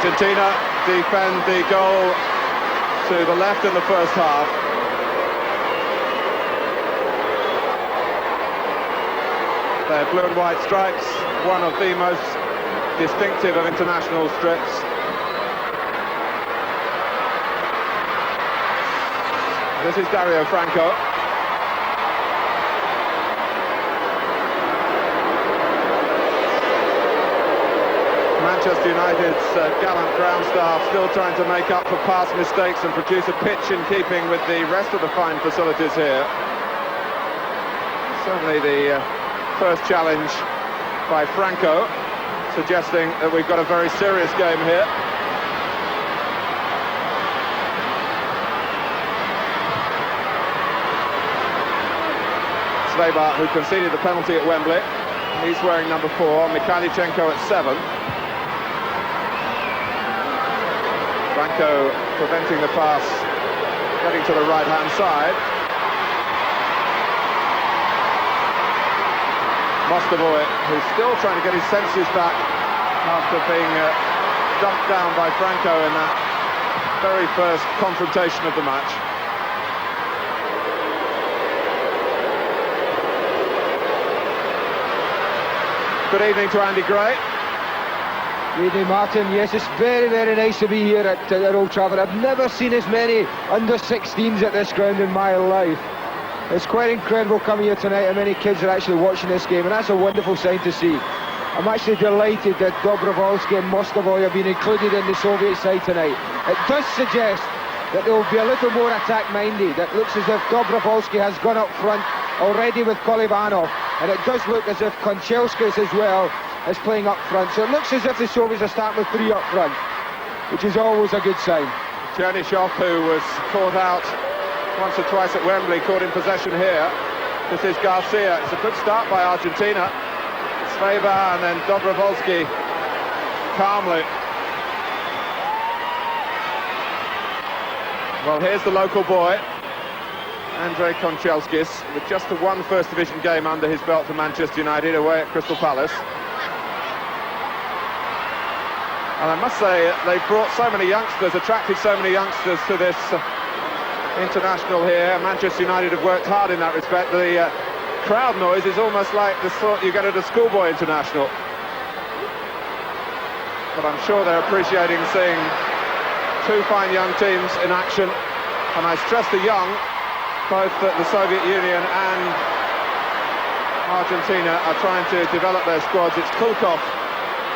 Argentina defend the goal to the left in the first half. Their blue and white stripes, one of the most distinctive of international strips. This is Dario Franco. Manchester United's gallant ground staff still trying to make up for past mistakes and produce a pitch in keeping with the rest of the fine facilities here. Certainly the first challenge by Franco, suggesting that we've got a very serious game here. Svebar, who conceded the penalty at Wembley, he's wearing number 4, Mikhailichenko at 7. Franco preventing the pass, getting to the right-hand side. Mostovoy, who's still trying to get his senses back after being dumped down by Franco in that very first confrontation of the match. Good evening to Andy Gray. Good evening, Martin. Yes, it's very, very nice to be here at Old Trafford. I've never seen as many under-16s at this ground in my life. It's quite incredible coming here tonight, how many kids are actually watching this game, and that's a wonderful sign to see. I'm actually delighted that Dobrovolsky and Mostovoy have been included in the Soviet side tonight. It does suggest that they will be a little more attack-minded. It looks as if Dobrovolsky has gone up front already with Kolivanov, and it does look as if Konchesky as well is playing up front. So it looks as if the Soviets are starting with 3 up front, which is always a good sign. Chernyshov, who was caught out once or twice at Wembley, caught in possession here. This is Garcia. It's a good start by Argentina. Svebar and then Dobrovolsky calmly. Well, here's the local boy, Andrei Konchesky, with just the one First Division game under his belt for Manchester United away at Crystal Palace. And I must say, they've brought so many youngsters, attracted so many youngsters to this international here. Manchester United have worked hard in that respect. The crowd noise is almost like the sort you get at a schoolboy international. But I'm sure they're appreciating seeing two fine young teams in action. And I stress the young, both the Soviet Union and Argentina are trying to develop their squads. It's Kulkov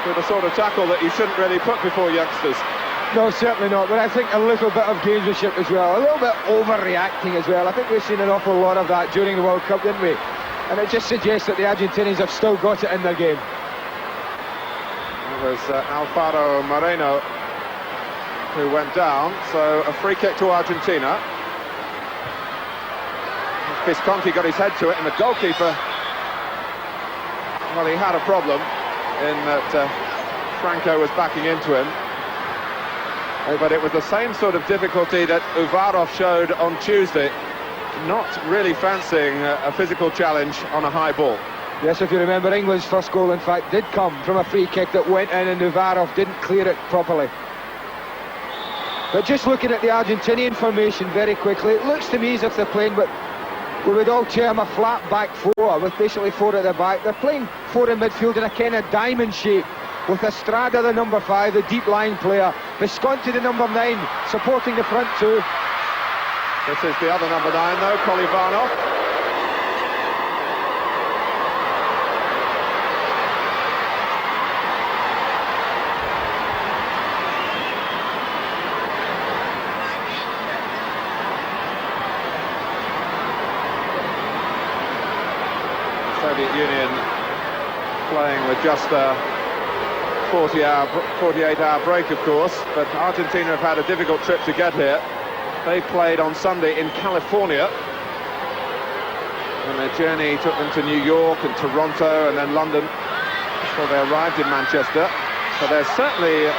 with a sort of tackle that you shouldn't really put before youngsters. No, certainly not, but I think a little bit of gamesmanship as well, a little bit overreacting as well. I think we've seen an awful lot of that during the World Cup, didn't we? And it just suggests that the Argentinians have still got it in their game. It was Alfaro Moreno who went down, so a free kick to Argentina. Visconti got his head to it, and the goalkeeper, well, he had a problem in that Franco was backing into him. But it was the same sort of difficulty that Uvarov showed on Tuesday, not really fancying a physical challenge on a high ball. Yes, if you remember, England's first goal, in fact, did come from a free kick that went in and Uvarov didn't clear it properly. But just looking at the Argentinian formation very quickly, it looks to me as if they're playing what we would all term a flat back 4, with basically 4 at the back. They're playing 4 in midfield in a kind of diamond shape, with Estrada the number 5, the deep line player, Visconti the number 9, supporting the front 2. This is the other number 9 though, Kolivanov. Soviet Union playing with just a 48-hour break, of course, but Argentina have had a difficult trip to get here. They played on Sunday in California, and their journey took them to New York and Toronto and then London before they arrived in Manchester. So they're certainly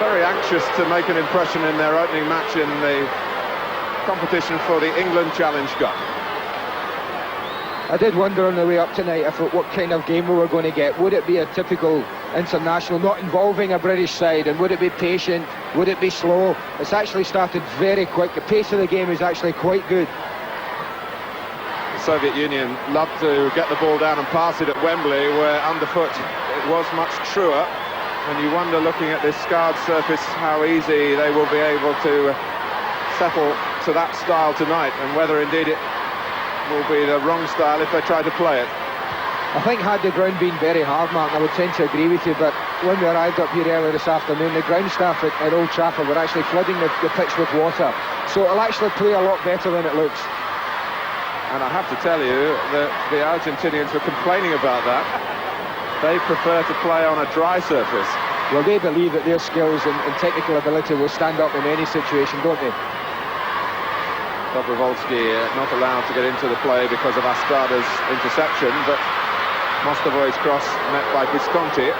very anxious to make an impression in their opening match in the competition for the England Challenge Cup. I did wonder on the way up tonight what kind of game we were going to get. Would it be a typical international, not involving a British side, and would it be patient? Would it be slow? It's actually started very quick. The pace of the game is actually quite good. The Soviet Union loved to get the ball down and pass it at Wembley, where underfoot it was much truer. And you wonder, looking at this scarred surface, how easy they will be able to settle to that style tonight, and whether indeed it will be the wrong style if they try to play it. I think had the ground been very hard, Martin, I would tend to agree with you, but when we arrived up here earlier this afternoon, the ground staff at Old Trafford were actually flooding the pitch with water, so it'll actually play a lot better than it looks. And I have to tell you that the Argentinians were complaining about that. They prefer to play on a dry surface. Well, they believe that their skills and technical ability will stand up in any situation, don't they? Dobrovolsky not allowed to get into the play because of Astrada's interception, but Mostovoy's cross met by Visconti.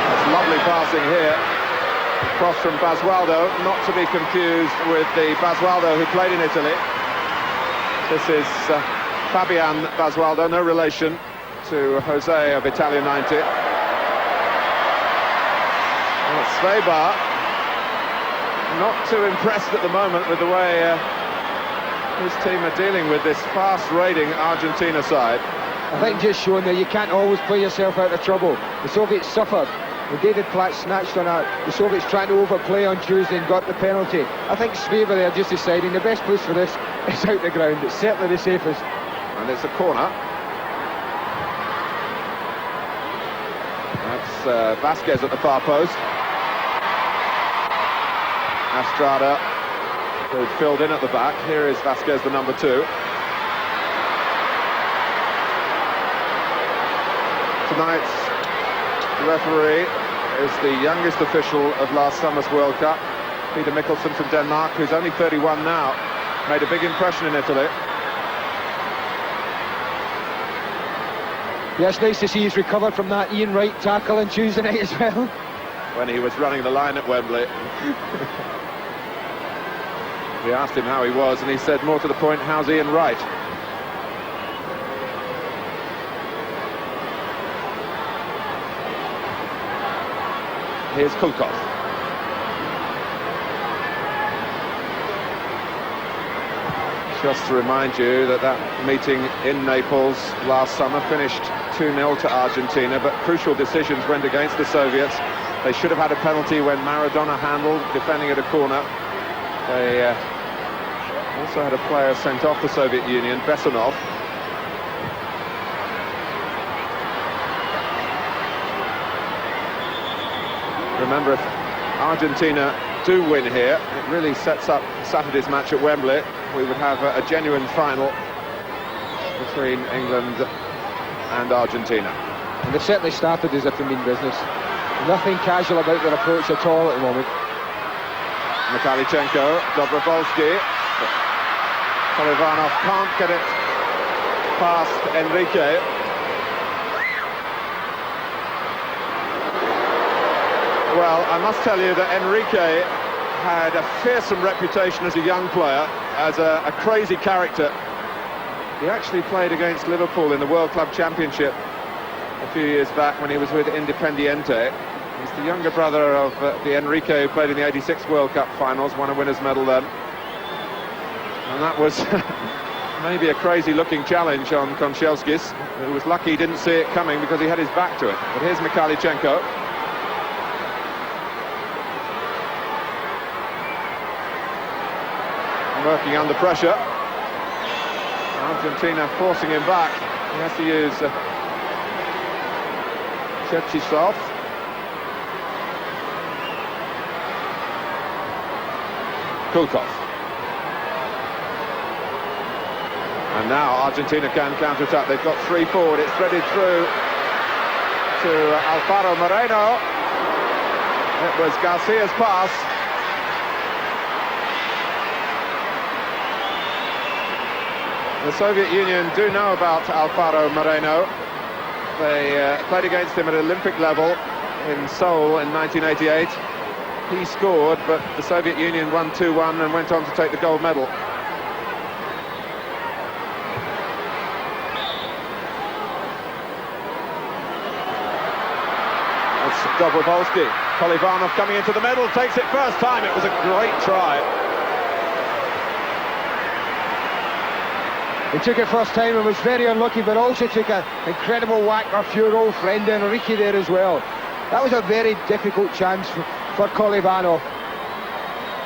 That's lovely passing here. Cross from Basualdo, not to be confused with the Basualdo who played in Italy. This is Fabian Basualdo, no relation to Jose of Italia 90. Well, Svebar not too impressed at the moment with the way his team are dealing with this fast-raiding Argentina side. I think just showing that you can't always play yourself out of trouble. The Soviets suffered. When David Platt snatched on the Soviets trying to overplay on Tuesday and got the penalty. I think Svebar there just deciding the best place for this is out the ground. It's certainly the safest. And it's a corner. That's Vasquez at the far post. Astrada, who filled in at the back. Here is Vasquez, the number 2. Tonight's referee is the youngest official of last summer's World Cup, Peter Mikkelsen from Denmark, who's only 31 now. Made a big impression in Italy. Yeah, it's nice to see he's recovered from that Ian Wright tackle on Tuesday night as well. When he was running the line at Wembley. We asked him how he was, and he said, more to the point, how's Ian Wright? Here's Kulkov. Just to remind you that meeting in Naples last summer finished 2-0 to Argentina, but crucial decisions went against the Soviets. They should have had a penalty when Maradona handled, defending at a corner. They also had a player sent off the Soviet Union, Besonov. Remember, if Argentina do win here, it really sets up Saturday's match at Wembley. We would have a genuine final between England and Argentina. And they've certainly started as if they mean business. Nothing casual about their approach at all at the moment. Mikhalichenko, Dobrovolsky. Polivanov can't get it past Enrique. Well, I must tell you that Enrique had a fearsome reputation as a young player, as a crazy character. He actually played against Liverpool in the World Club Championship a few years back when he was with Independiente. He's the younger brother of the Enrique who played in the '86 World Cup finals, won a winner's medal then. And that was maybe a crazy-looking challenge on Konchelskis, who was lucky he didn't see it coming because he had his back to it. But here's Mikhalichenko. Working under pressure. Argentina forcing him back. He has to use Cherchisov. Kulkov. And now Argentina can counter-attack. They've got 3 forward. It's threaded through to Alfaro Moreno. It was Garcia's pass. The Soviet Union do know about Alfaro Moreno. They played against him at Olympic level in Seoul in 1988. He scored, but the Soviet Union won 2-1 and went on to take the gold medal. That's Dobrovolsky. Kolivanov coming into the middle, takes it first time. It was a great try. He took it first time and was very unlucky, but also took an incredible whack off your old friend Enrique there as well. That was a very difficult chance for Kolivanov.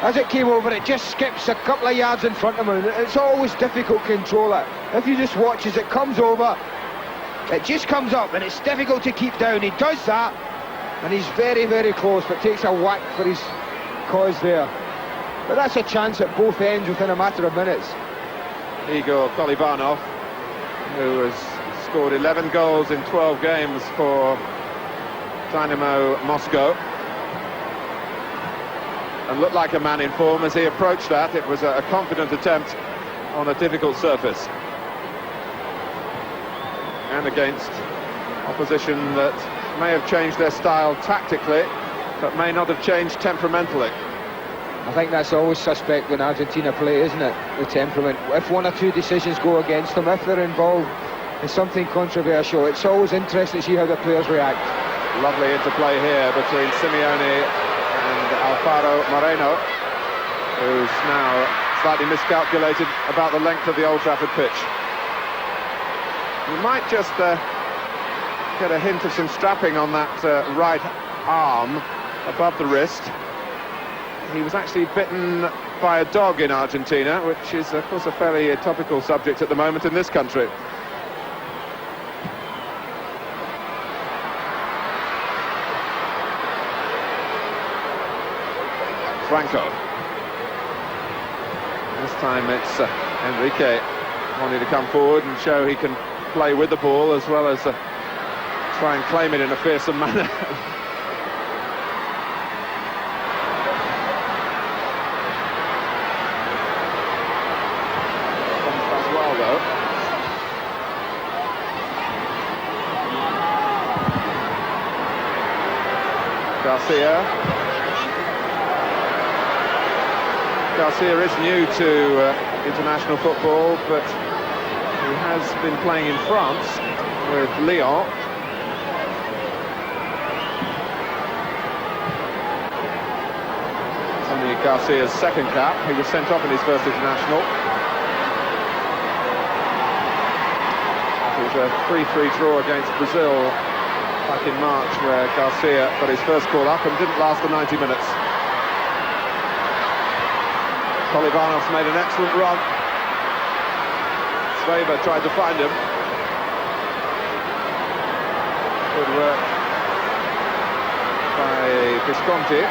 As it came over, it just skips a couple of yards in front of him. It's always difficult to control it. If you just watch as it comes over, it just comes up and it's difficult to keep down. He does that and he's very, very close, but takes a whack for his cause there. But that's a chance at both ends within a matter of minutes. Igor Kolivanov, who has scored 11 goals in 12 games for Dynamo Moscow, and looked like a man in form as he approached that. It was a confident attempt on a difficult surface, and against opposition that may have changed their style tactically, but may not have changed temperamentally. I think that's always suspect when Argentina play, isn't it? The temperament. If one or two decisions go against them, if they're involved in something controversial, it's always interesting to see how the players react. Lovely interplay here between Simeone and Alfaro Moreno, who's now slightly miscalculated about the length of the Old Trafford pitch. You might just get a hint of some strapping on that right arm above the wrist. He was actually bitten by a dog in Argentina, which is, of course, a fairly topical subject at the moment in this country. Franco. This time it's Enrique wanting to come forward and show he can play with the ball as well as try and claim it in a fearsome manner. Garcia is new to international football, but he has been playing in France with Lyon. It's only Garcia's second cap. He was sent off in his first international. It was a 3-3 draw against Brazil back in March, where Garcia got his first call up and didn't last the 90 minutes. Kolivanov's made an excellent run. Sveber tried to find him. Good work by Visconti.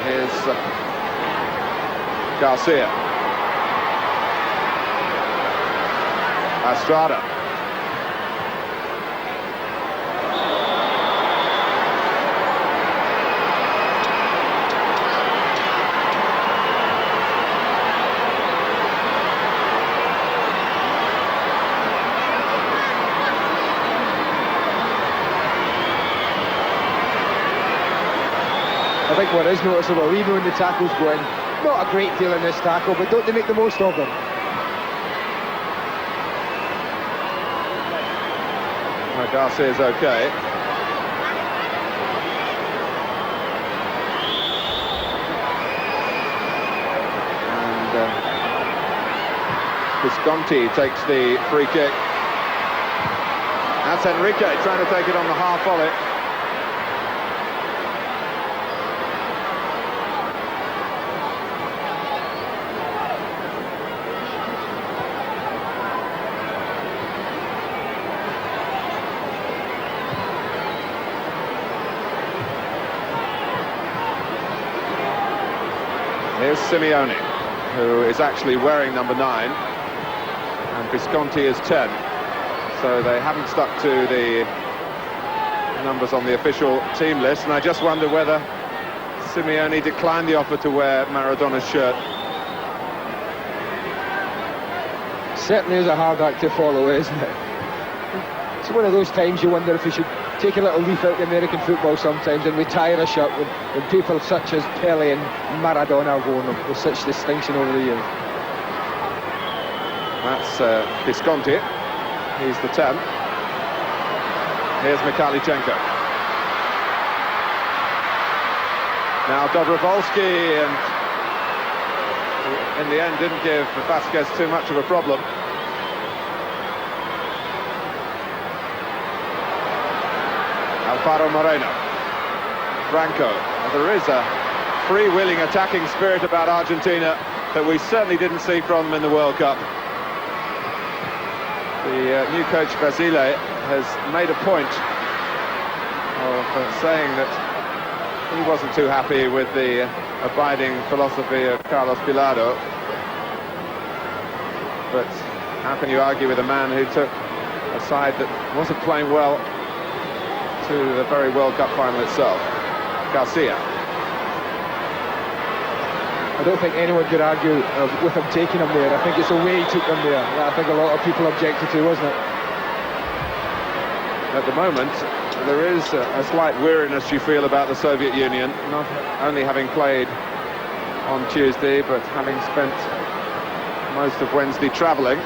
Here's Garcia. Estrada. I think what is noticeable, even when the tackles go in, not a great deal in this tackle, but don't they make the most of them? Garcia's okay. And Visconti takes the free kick. That's Enrique trying to take it on the half volley. Here's Simeone, who is actually wearing number 9, and Visconti is 10. So they haven't stuck to the numbers on the official team list, and I just wonder whether Simeone declined the offer to wear Maradona's shirt. Certainly is a hard act to follow, isn't it? It's one of those times you wonder if we should take a little leaf out of American football sometimes and retire a shirt when people such as Pele and Maradona have worn them with such distinction over the years. That's Visconti. He's the 10. Here's Mikhailichenko. Now Dobrovolsky, and in the end didn't give Vasquez too much of a problem. Alvaro Moreno. Franco. Now, there is a freewheeling attacking spirit about Argentina that we certainly didn't see from them in the World Cup. The new coach Basile has made a point of saying that he wasn't too happy with the abiding philosophy of Carlos Bilardo. But how can you argue with a man who took a side that wasn't playing well to the very World Cup final itself? Garcia. I don't think anyone could argue with him taking him there. I think it's the way he took him there that I think a lot of people objected to, wasn't it? At the moment, there is a slight weariness you feel about the Soviet Union, not only having played on Tuesday, but having spent most of Wednesday travelling.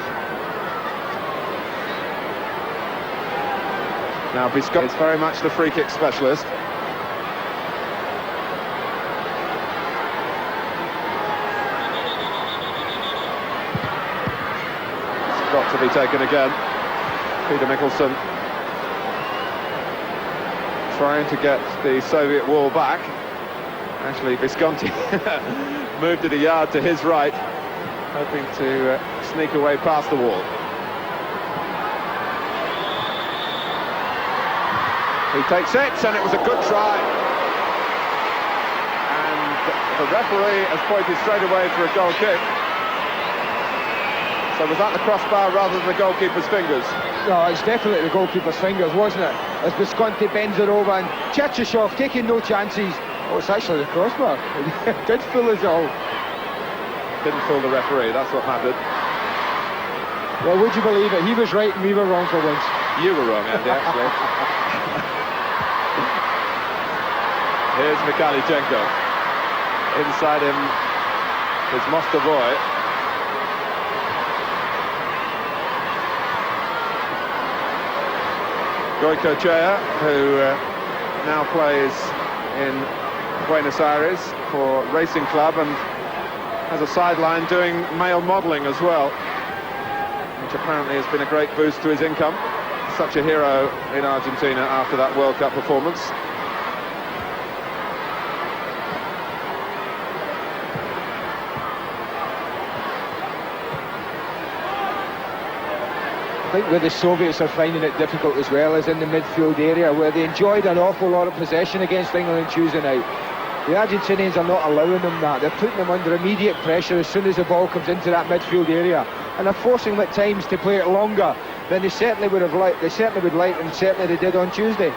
Now Visconti is very much the free kick specialist. It's got to be taken again. Peter Mickelson trying to get the Soviet wall back. Actually, Visconti moved it a yard to his right, hoping to sneak away past the wall. He takes it, and it was a good try. And the referee has pointed straight away for a goal kick. So was that the crossbar rather than the goalkeeper's fingers? No, it's definitely the goalkeeper's fingers, wasn't it? As Visconti bends it over and Cherchesov taking no chances. Oh, it's actually the crossbar. It did fool us all. Didn't fool the referee, that's what mattered. Well, would you believe it? He was right and we were wrong for once. You were wrong, Andy, actually. Here's Mikhailichenko. Inside him is Mostovoy. Goycochea, who now plays in Buenos Aires for Racing Club and has a sideline doing male modelling as well, which apparently has been a great boost to his income. Such a hero in Argentina after that World Cup performance. I think where the Soviets are finding it difficult as well is in the midfield area, where they enjoyed an awful lot of possession against England on Tuesday night. The Argentinians are not allowing them that. They're putting them under immediate pressure as soon as the ball comes into that midfield area, and they're forcing them at times to play it longer than they certainly would have liked. They certainly would like, and certainly they did on Tuesday.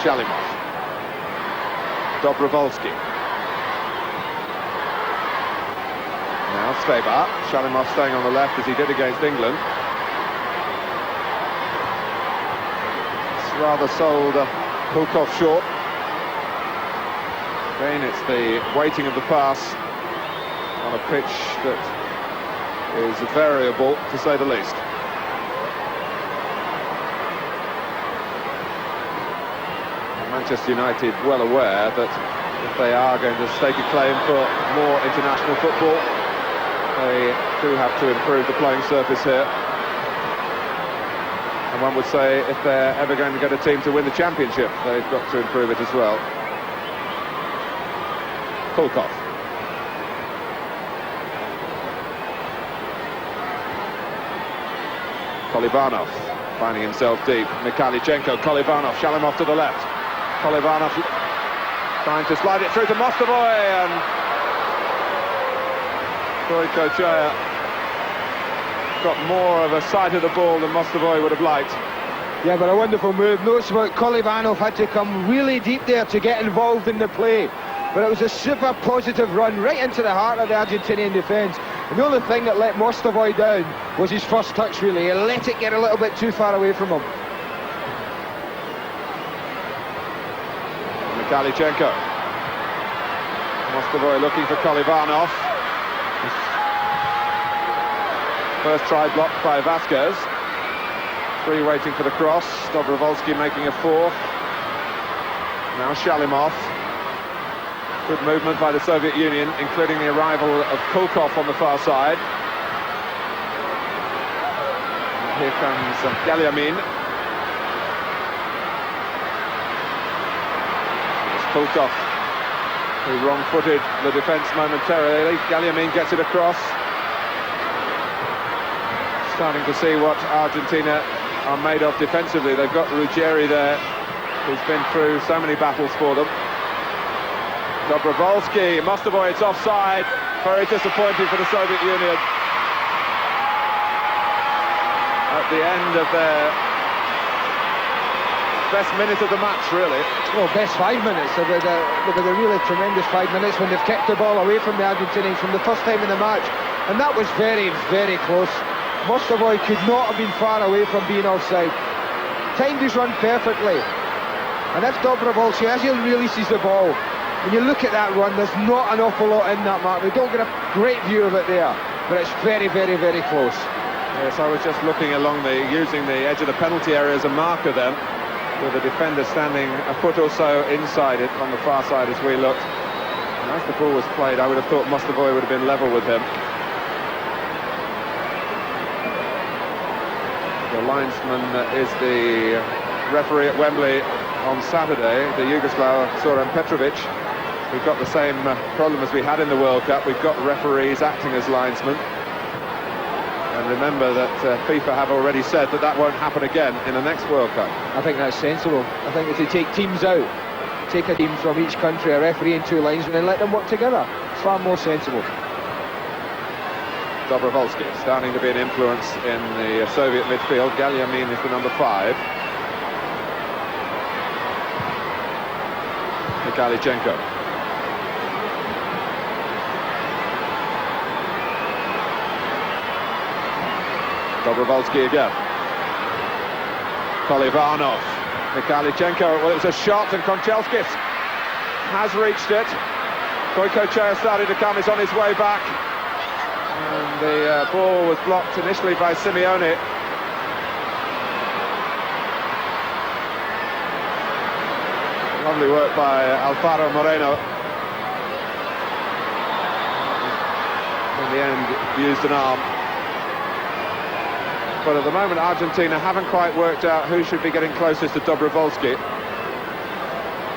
Shalimov. Dobrovolsky. Now Svebar. Shalimov staying on the left as he did against England. It's rather sold Kulkov short. Again, it's the weighting of the pass on a pitch that is variable, to say the least. Manchester United well aware that if they are going to stake a claim for more international football, they do have to improve the playing surface here. And one would say if they're ever going to get a team to win the championship, they've got to improve it as well. Kulkov. Kolivanov finding himself deep. Mikhailichenko, Kolivanov, Shalimov to the left. Kolivanov trying to slide it through to Mostovoy, and Goicoechea got more of a sight of the ball than Mostovoy would have liked. Yeah, but a wonderful move. Notice what Kolyvanov had to come really deep there to get involved in the play. But it was a super positive run right into the heart of the Argentinian defence. And the only thing that let Mostovoy down was his first touch, really. He let it get a little bit too far away from him. Mikhailichenko. Mostovoy looking for Kolyvanov. First try blocked by Vasquez. Three waiting for the cross. Dobrovolsky making a fourth. Now Shalimov. Good movement by the Soviet Union, including the arrival of Kulkov on the far side. And here comes Galyamin. It's Kulkov who wrong-footed the defence momentarily. Galyamin gets it across. Starting to see what Argentina are made of defensively. They've got Ruggeri there, who's been through so many battles for them. Dobrovolsky, Mostovoy, it's offside. Very disappointing for the Soviet Union. At the end of their best minute of the match, really. Well, best 5 minutes. They were a really tremendous 5 minutes when they've kept the ball away from the Argentinians from the first time in the match. And that was very, very close. Mostovoy could not have been far away from being offside. Timed his run perfectly. And if Dobrovolsky, as he releases the ball, when you look at that run, there's not an awful lot in that mark. We don't get a great view of it there, but it's very, very, very close. Yes, I was just looking along using the edge of the penalty area as a marker then, with the defender standing a foot or so inside it on the far side as we looked. And as the ball was played, I would have thought Mostovoy would have been level with him. The linesman is the referee at Wembley on Saturday, the Yugoslav Zoran Petrovic. We've got the same problem as we had in the World Cup. We've got referees acting as linesmen. And remember that FIFA have already said that that won't happen again in the next World Cup. I think that's sensible. I think if they take teams out, take a team from each country, a referee and two linesmen, and let them work together. It's far more sensible. Dobrovolsky starting to be an influence in the Soviet midfield. Galyamin is the number 5. Mikhailichenko. Dobrovolsky again. Kolyvanov. Mikhailichenko. Well, it was a shot, and Konchelskis has reached it. Goicoechea starting to come. He's on his way back. And the ball was blocked initially by Simeone. Lovely work by Alfaro Moreno. In the end, used an arm. But at the moment, Argentina haven't quite worked out who should be getting closest to Dobrovolsky.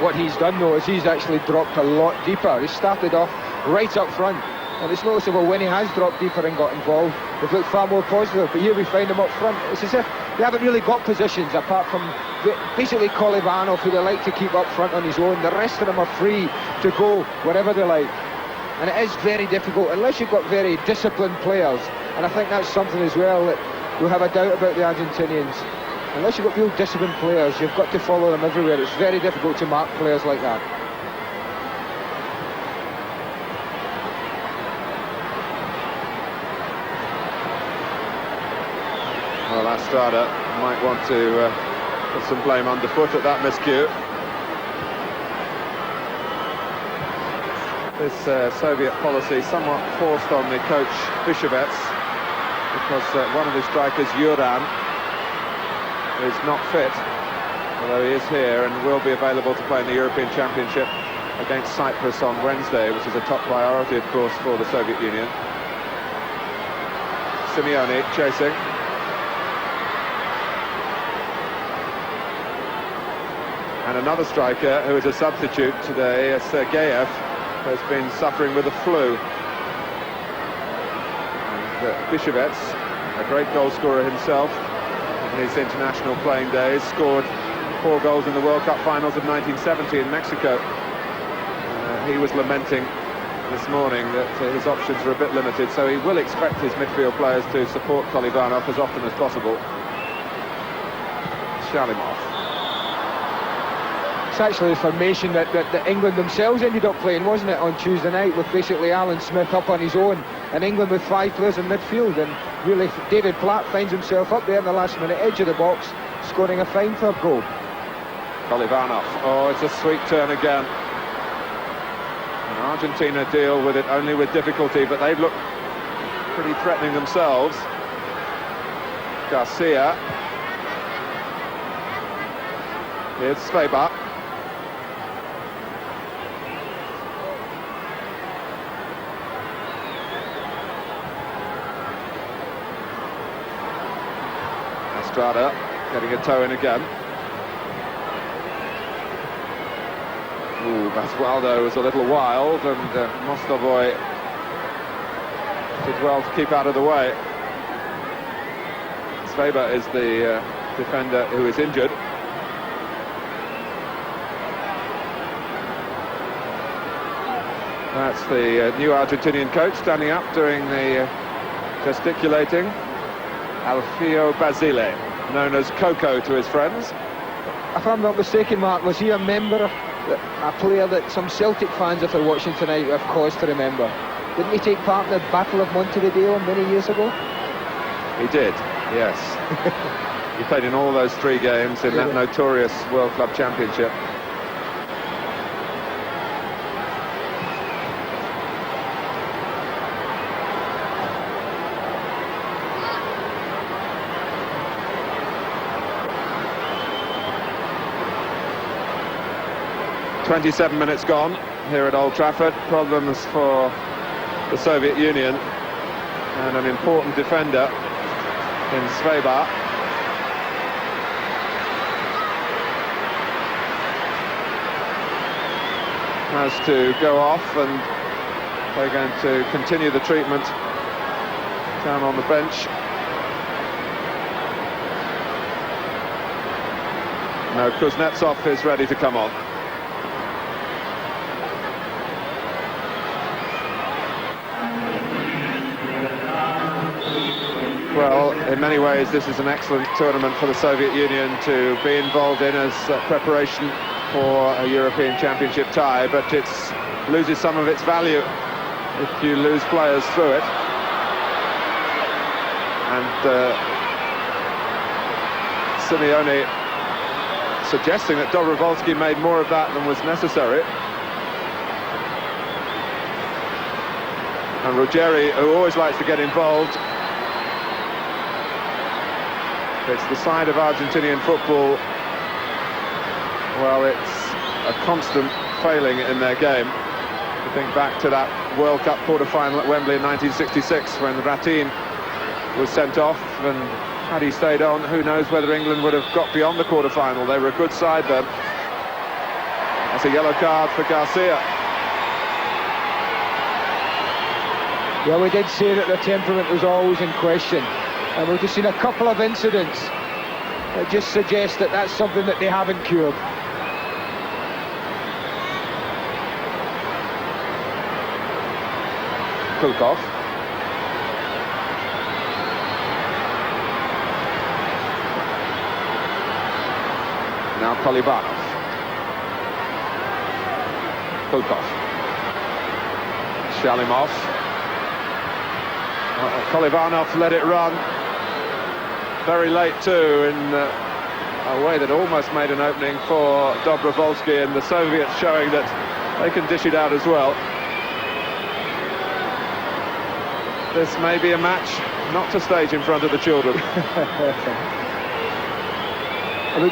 What he's done, though, is he's actually dropped a lot deeper. He started off right up front. And it's noticeable when he has dropped deeper and got involved, they've looked far more positive. But here we find him up front. It's as if they haven't really got positions apart from basically Kolyvanov, who they like to keep up front on his own. The rest of them are free to go wherever they like. And it is very difficult unless you've got very disciplined players. And I think that's something as well that we'll have a doubt about the Argentinians. Unless you've got real disciplined players, you've got to follow them everywhere. It's very difficult to mark players like that. Well, Estrada might want to put some blame underfoot at that miscue. This Soviet policy somewhat forced on the coach Bishevets, because one of his strikers, Yuran, is not fit, although he is here and will be available to play in the European Championship against Cyprus on Wednesday, which is a top priority, of course, for the Soviet Union. Simeone chasing. And another striker who is a substitute today, Sergeyev, has been suffering with the flu. And Bishevets, a great goal scorer himself in his international playing days, scored 4 goals in the World Cup finals of 1970 in Mexico. He was lamenting this morning that his options are a bit limited, so he will expect his midfield players to support Kolyvanov as often as possible. Shalimov. It's actually the formation that England themselves ended up playing, wasn't it, on Tuesday night, with basically Alan Smith up on his own, and England with 5 players in midfield, and really David Platt finds himself up there in the last minute, edge of the box, scoring a fine third goal. Kolyvanov, oh, it's a sweet turn again. And Argentina deal with it only with difficulty, but they've looked pretty threatening themselves. Garcia. Here's Sveber. Estrada getting a toe in again. Ooh, Basualdo was a little wild, and Mostovoy did well to keep out of the way. Sveber is the defender who is injured. That's the new Argentinian coach standing up, doing the gesticulating. Alfio Basile, known as Coco to his friends. If I'm not mistaken, Mark, was he a member, a player that some Celtic fans, if they're watching tonight, have cause to remember? Didn't he take part in the Battle of Montevideo many years ago? He did, yes. He played in all those 3 games in that notorious World Club Championship. "27 minutes gone here at Old Trafford. Problems for the Soviet Union, and an important defender in Sveber. Has to go off, and they're going to continue the treatment down on the bench. No, Kuznetsov is ready to come on. Well, in many ways, this is an excellent tournament for the Soviet Union to be involved in as preparation for a European Championship tie, but it loses some of its value if you lose players through it. And Simeone suggesting that Dobrovolsky made more of that than was necessary. And Ruggeri, who always likes to get involved. It's the side of Argentinian football, well, it's a constant failing in their game. I think back to that World Cup quarter-final at Wembley in 1966 when Ratin was sent off, and had he stayed on, who knows whether England would have got beyond the quarter-final. They were a good side then. That's a yellow card for Garcia. Yeah, we did say that their temperament was always in question. And we've just seen a couple of incidents that just suggest that that's something that they haven't cured. Kulkov. Now Kolyvanov. Kulkov. Shalimov. Kolyvanov let it run. Very late too, in a way that almost made an opening for Dobrovolsky, and the Soviets showing that they can dish it out as well. This may be a match not to stage in front of the children. We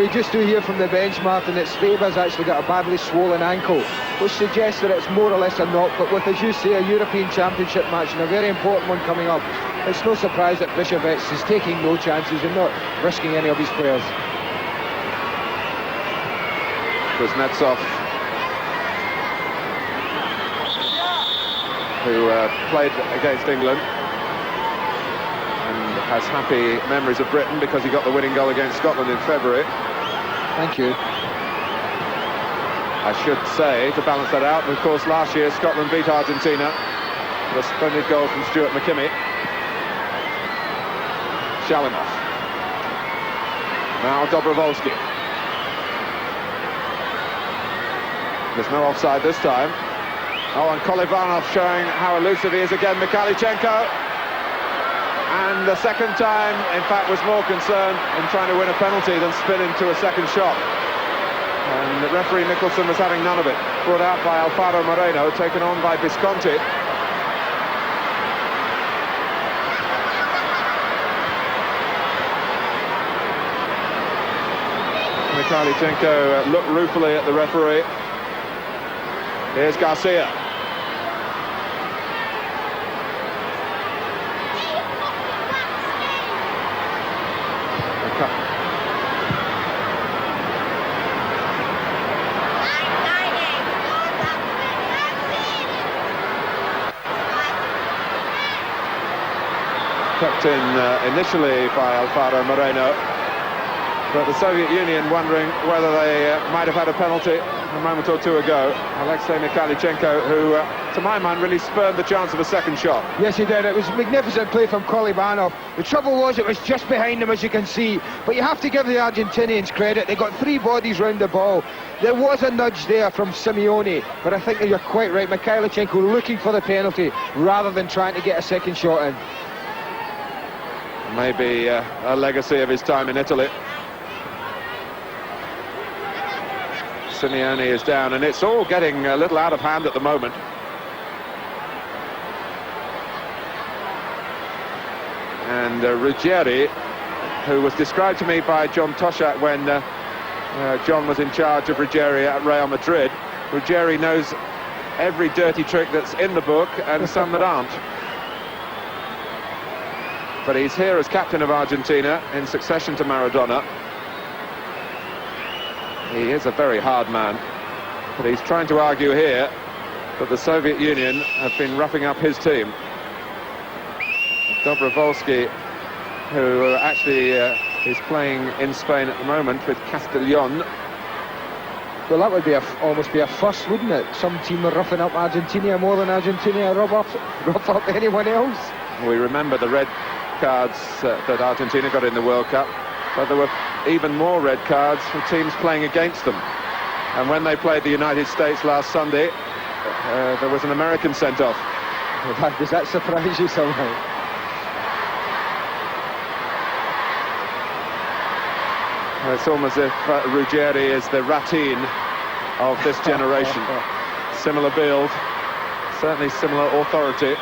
just do hear from the bench, Martin, that Sveber's actually got a badly swollen ankle, which suggests that it's more or less a knock, but with, as you say, a European Championship match and a very important one coming up, it's no surprise that Byshovets is taking no chances and not risking any of his players. Kuznetsov, who played against England and has happy memories of Britain because he got the winning goal against Scotland in February. Thank you. I should say, to balance that out. And of course, last year Scotland beat Argentina. A splendid goal from Stuart McKimmie. Shalimov. Now Dobrovolsky. There's no offside this time. Oh, and Kolivanov showing how elusive he is again. Mikhailichenko. And the second time, in fact, was more concerned in trying to win a penalty than spin into a second shot. And the referee Nicholson was having none of it. Brought out by Alfaro Moreno, taken on by Visconti. Mikhailichenko looked ruefully at the referee. Here's Garcia. Kept in initially by Alfaro Moreno, but the Soviet Union wondering whether they might have had a penalty a moment or two ago. Alexei Mikhailichenko, who, to my mind, really spurned the chance of a second shot. Yes, he did. It was magnificent play from Kolivanov. The trouble was it was just behind him, as you can see. But you have to give the Argentinians credit. They got three bodies round the ball. There was a nudge there from Simeone, but I think that you're quite right. Mikhailichenko looking for the penalty rather than trying to get a second shot in. Maybe a legacy of his time in Italy. Simeone is down, and it's all getting a little out of hand at the moment. And Ruggieri, who was described to me by John Toshack when John was in charge of Ruggieri at Real Madrid, Ruggieri knows every dirty trick that's in the book and some that aren't. But he's here as captain of Argentina in succession to Maradona. He is a very hard man, but he's trying to argue here that the Soviet Union have been roughing up his team. Dobrovolsky, who actually is playing in Spain at the moment with Castellón. Well, that would be almost be a first, wouldn't it? Some team are roughing up Argentina more than Argentina rough up anyone else. We remember the red cards that Argentina got in the World Cup, but there were even more red cards from teams playing against them. And when they played the United States last Sunday, there was an American sent off. Does that surprise you somehow? It's almost as if Ruggieri is the Ratin of this generation. Similar build, certainly similar authority,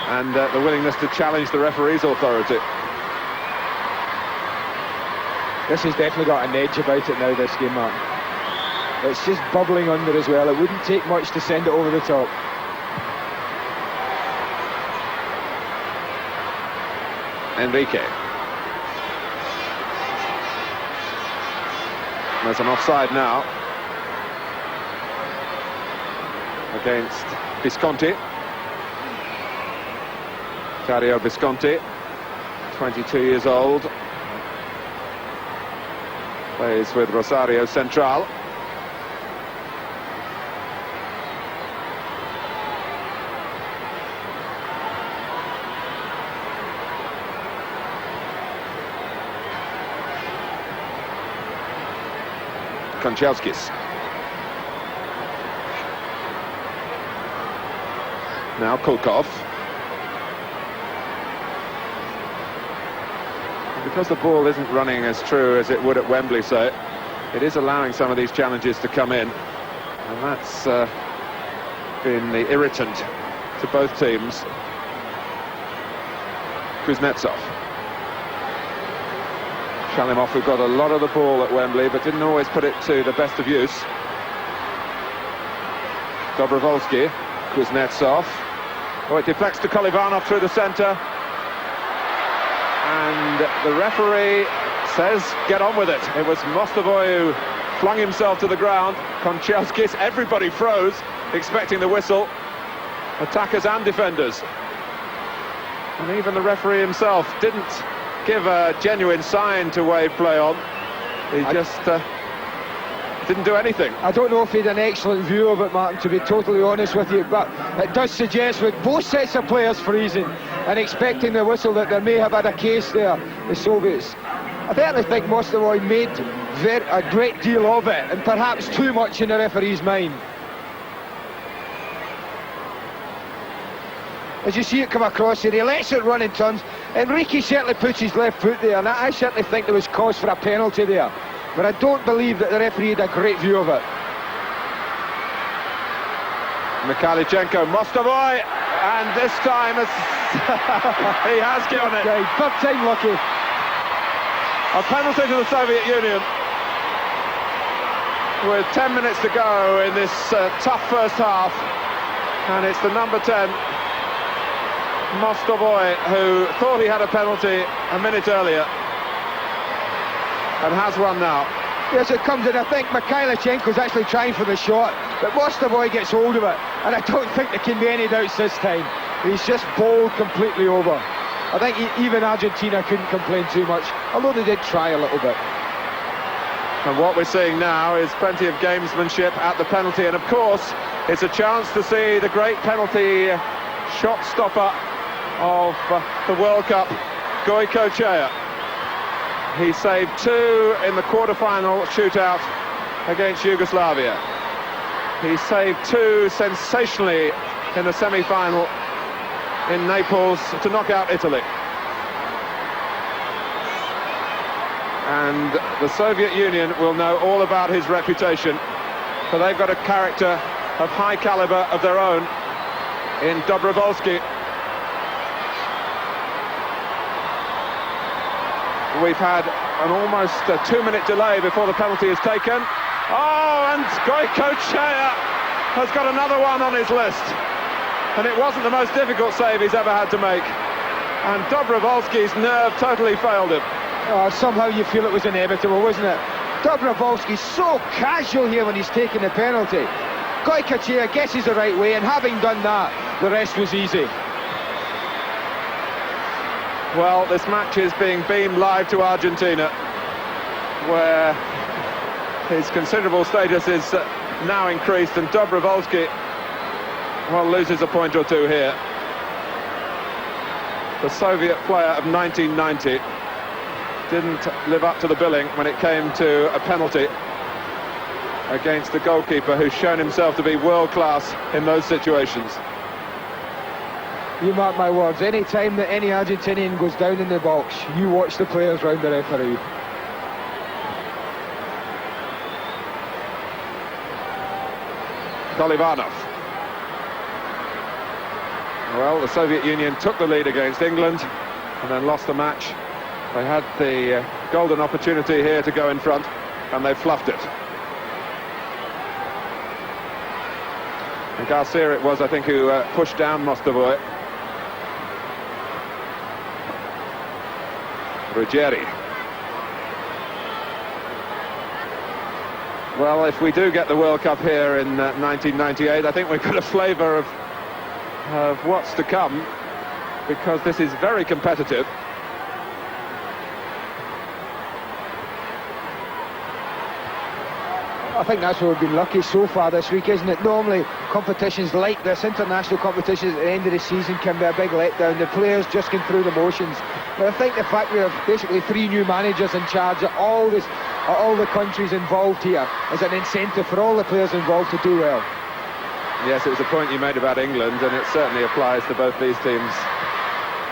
and the willingness to challenge the referee's authority. This has definitely got an edge about it now, this game, Martin. It's just bubbling under as well. It wouldn't take much to send it over the top. Enrique. There's an offside now against Visconti. Dario Visconti, 22 years old, plays with Rosario Central. Kanchelskis. Now Kulkov. Because the ball isn't running as true as it would at Wembley, so it is allowing some of these challenges to come in, and that's been the irritant to both teams. Kuznetsov. Shalimov, who got a lot of the ball at Wembley but didn't always put it to the best of use. Dobrovolsky. Kuznetsov. Oh, it deflects to Kolivanov through the centre. And the referee says, get on with it. It was Mostovoy who flung himself to the ground. Kanchelskis, everybody froze, expecting the whistle. Attackers and defenders. And even the referee himself didn't give a genuine sign to wave play on. He just didn't do anything. I don't know if he had an excellent view of it, Martin, to be totally honest with you, but it does suggest with both sets of players freezing and expecting the whistle that they may have had a case there, the Soviets. I certainly think Mostovoy made a great deal of it, and perhaps too much in the referee's mind. As you see it come across here, he lets it run in turns. Enrique certainly puts his left foot there, and I certainly think there was cause for a penalty there. But I don't believe that the referee had a great view of it. Mikhailichenko, Mostovoy, and this time he has given it. Okay, third time lucky. A penalty to the Soviet Union with 10 minutes to go in this tough first half, and it's the number 10, Mostovoy, who thought he had a penalty a minute earlier and has one now. Yes, it comes in. I think Mikhailichenko's actually trying for the shot, but Mostovoy gets hold of it, and I don't think there can be any doubts this time. He's just bowled completely over. I think even Argentina couldn't complain too much, although they did try a little bit. And what we're seeing now is plenty of gamesmanship at the penalty, and of course it's a chance to see the great penalty shot stopper of the World Cup, Goicoechea. He saved 2 in the quarter-final shootout against Yugoslavia. He saved 2 sensationally in the semi-final in Naples to knock out Italy. And the Soviet Union will know all about his reputation, for they've got a character of high caliber of their own in Dobrovolsky. We've had an almost 2-minute delay before the penalty is taken. Oh, and Goicoechea has got another one on his list. And it wasn't the most difficult save he's ever had to make. And Dobrovolsky's nerve totally failed him. Somehow you feel it was inevitable, wasn't it? Dobrovolsky's so casual here when he's taking the penalty. Goicoechea guesses the right way, and having done that, the rest was easy. Well, this match is being beamed live to Argentina, where his considerable status is now increased, and Dobrovolsky, well, loses a point or two here. The Soviet player of 1990 didn't live up to the billing when it came to a penalty against the goalkeeper, who's shown himself to be world-class in those situations. You mark my words, any time that any Argentinian goes down in the box, you watch the players round the referee. Kolyvanov. Well, the Soviet Union took the lead against England and then lost the match. They had the golden opportunity here to go in front, and they fluffed it. And Garcia it was, I think, who pushed down Mostovoy. Ruggieri. Well, if we do get the World Cup here in 1998, I think we've got a flavour of what's to come, because this is very competitive. I think that's where we've been lucky so far this week, isn't it? Normally competitions like this, international competitions at the end of the season, can be a big letdown. The players just going through the motions. But I think the fact we have basically 3 new managers in charge of all the countries involved here is an incentive for all the players involved to do well. Yes, it was a point you made about England, and it certainly applies to both these teams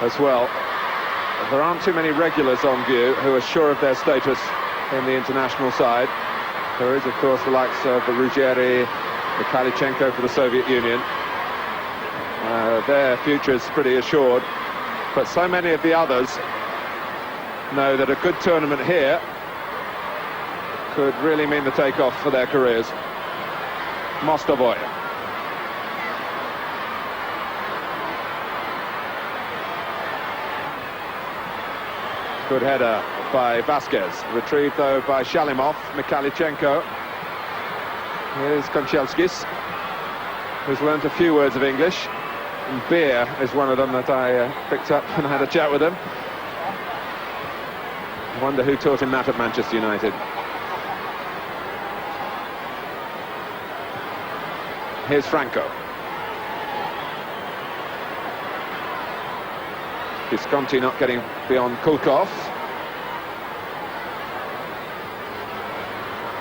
as well. There aren't too many regulars on view who are sure of their status in the international side. There is, of course, the likes of Ruggieri, Mikhailichenko for the Soviet Union. Their future's pretty assured. But so many of the others know that a good tournament here could really mean the takeoff for their careers. Mostovoy. Good header by Vasquez, retrieved though by Shalimov. Mikhailichenko. Here's Konchelskis, who's learnt a few words of English, and beer is one of them that I picked up and had a chat with him. I wonder who taught him that at Manchester United. Here's Franco. Visconti not getting beyond Kulkov.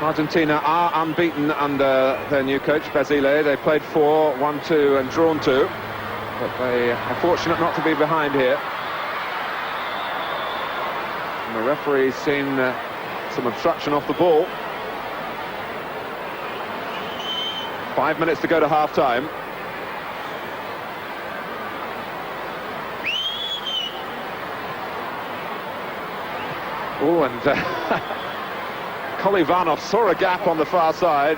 Argentina are unbeaten under their new coach, Basile. They played 4, won 2 and drawn 2. But they are fortunate not to be behind here. And the referee's seen some obstruction off the ball. 5 minutes to go to half-time. Oh, and Kolivanov saw a gap on the far side,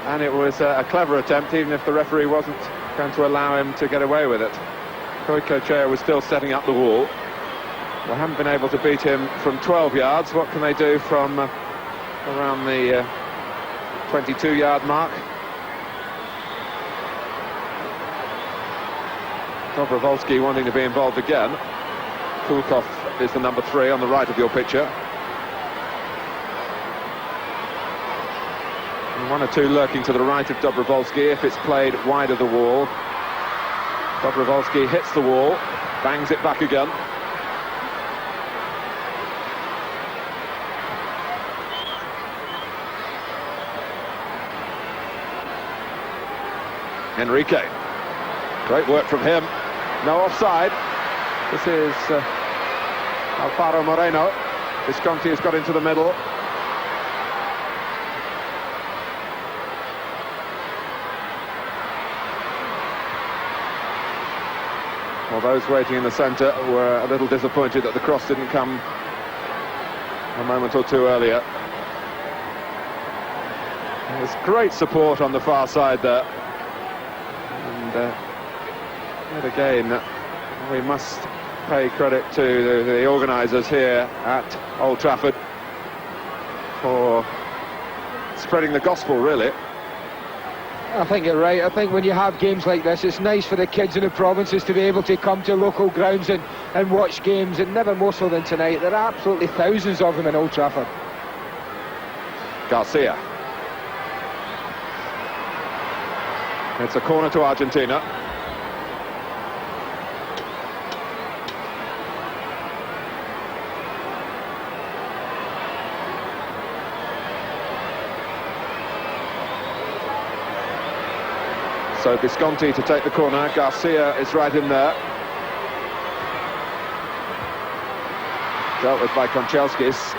and it was a clever attempt, even if the referee wasn't going to allow him to get away with it. Goicoechea was still setting up the wall. They haven't been able to beat him from 12 yards. What can they do from around the 22-yard mark? Dobrovolsky wanting to be involved again. Kulkov is the number 3 on the right of your picture. And 1 or 2 lurking to the right of Dobrovolsky if it's played wide of the wall. Dobrovolsky hits the wall, bangs it back again. Enrique. Great work from him. No offside. This is Alfaro Moreno. Visconti has got into the middle. Well, those waiting in the centre were a little disappointed that the cross didn't come a moment or two earlier. There's great support on the far side there. And yet again, we must pay credit to the organisers here at Old Trafford for spreading the gospel, really. I think you're right. I think when you have games like this, it's nice for the kids in the provinces to be able to come to local grounds and watch games, and never more so than tonight. There are absolutely thousands of them in Old Trafford. Garcia. It's a corner to Argentina. So Visconti to take the corner. Garcia is right in there. Dealt with by Konchelskis.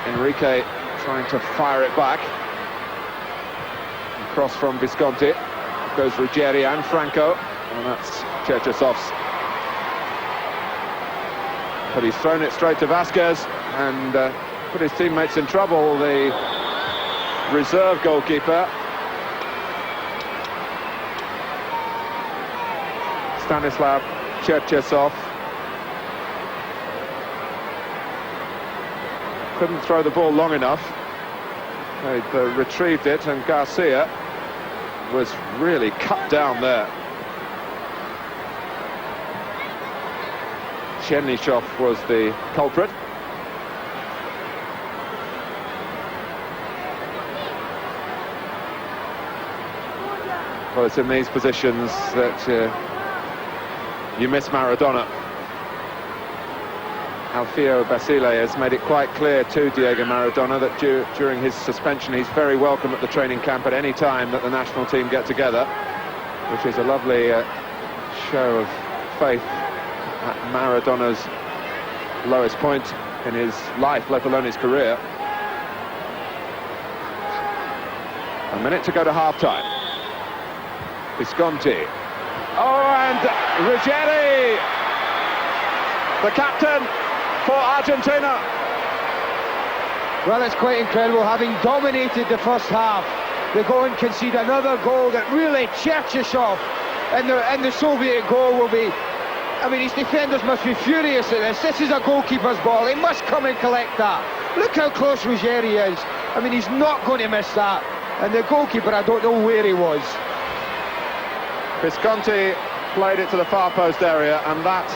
Enrique trying to fire it back. Cross from Visconti. Goes Ruggieri and Franco. And that's Cherchesov's. But he's thrown it straight to Vasquez and put his teammates in trouble. The reserve goalkeeper, Stanislav Cherchesov, couldn't throw the ball long enough. They'd retrieved it, and Garcia was really cut down there. Chernyshov was the culprit. Well, it's in these positions that you miss Maradona. Alfio Basile has made it quite clear to Diego Maradona that during his suspension he's very welcome at the training camp at any time that the national team get together, which is a lovely show of faith at Maradona's lowest point in his life, let alone his career. A minute to go to half-time. Visconti. Oh, and Ruggieri, the captain for Argentina. Well, it's quite incredible. Having dominated the first half, they go and concede another goal that really Cherchesov and the Soviet goal will be... I mean, his defenders must be furious at this. This is a goalkeeper's ball. He must come and collect that. Look how close Ruggieri is. I mean, he's not going to miss that. And the goalkeeper, I don't know where he was. Visconti played it to the far post area, and that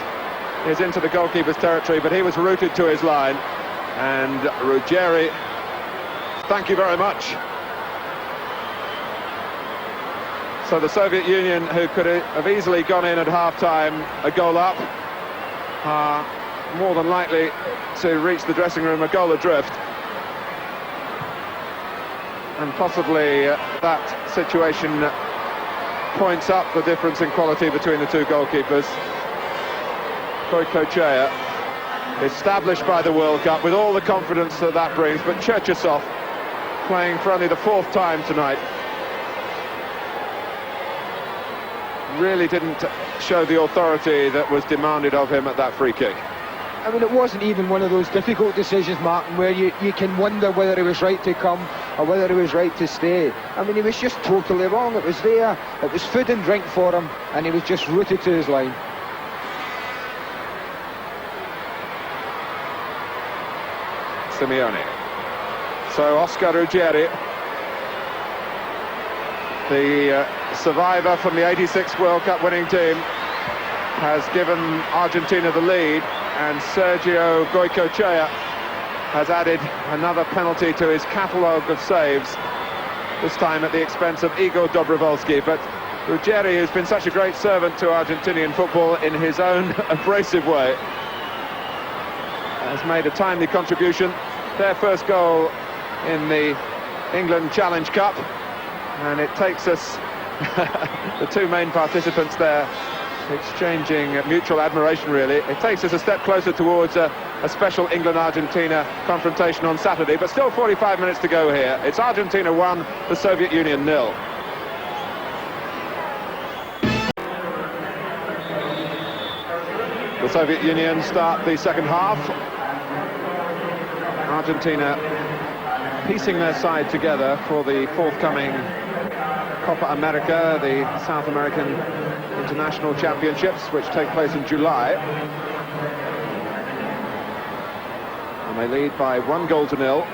is into the goalkeeper's territory, but he was rooted to his line. And Ruggieri, thank you very much. So the Soviet Union, who could have easily gone in at half-time a goal up, are more than likely to reach the dressing room a goal adrift. And possibly that situation points up the difference in quality between the two goalkeepers. Goykochea, established by the World Cup with all the confidence that that brings, but Cherchesov playing for only the fourth time tonight really didn't show the authority that was demanded of him at that free kick. I mean, it wasn't even one of those difficult decisions, Martin, where you can wonder whether he was right to come or whether he was right to stay. I mean, he was just totally wrong. It was there, it was food and drink for him, and he was just rooted to his line. Simeone. So Oscar Ruggieri, the survivor from the '86 World Cup winning team, has given Argentina the lead, and Sergio Goycochea has added another penalty to his catalogue of saves, this time at the expense of Igor Dobrovolsky. But Ruggieri, who's been such a great servant to Argentinian football in his own abrasive way, has made a timely contribution. Their first goal in the England Challenge Cup, and it takes us, the two main participants there, exchanging mutual admiration really. It takes us a step closer towards a special England-Argentina confrontation on Saturday, but still 45 minutes to go here. It's Argentina 1, the Soviet Union 0. The Soviet Union start the second half. Argentina piecing their side together for the forthcoming Copa America, the South American International Championships, which take place in July. And they lead by 1-0.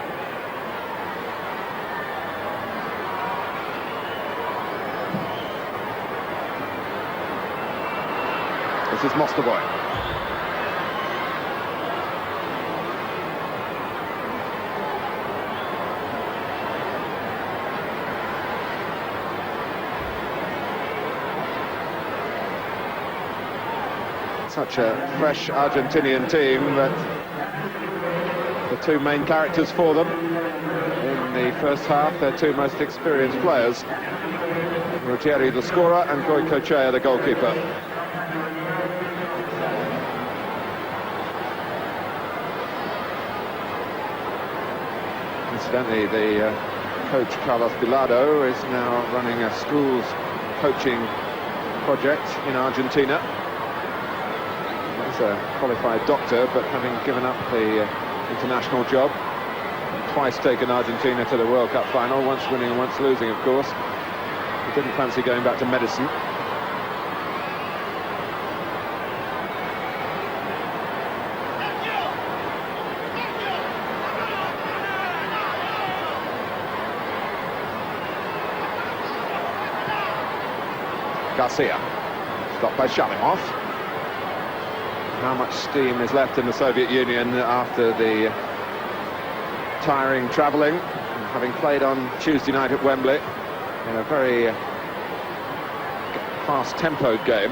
This is Mostovoy. Such a fresh Argentinian team, but the two main characters for them in the first half, their two most experienced players, Ruggieri the scorer and Goycochea the goalkeeper. Incidentally, the coach Carlos Bilardo is now running a schools coaching project in Argentina. He's a qualified doctor, but having given up the international job, twice taken Argentina to the World Cup final, once winning and once losing, of course. He didn't fancy going back to medicine. Garcia, stopped by Shalimov. How much steam is left in the Soviet Union after the tiring travelling, having played on Tuesday night at Wembley in a very fast-tempoed game.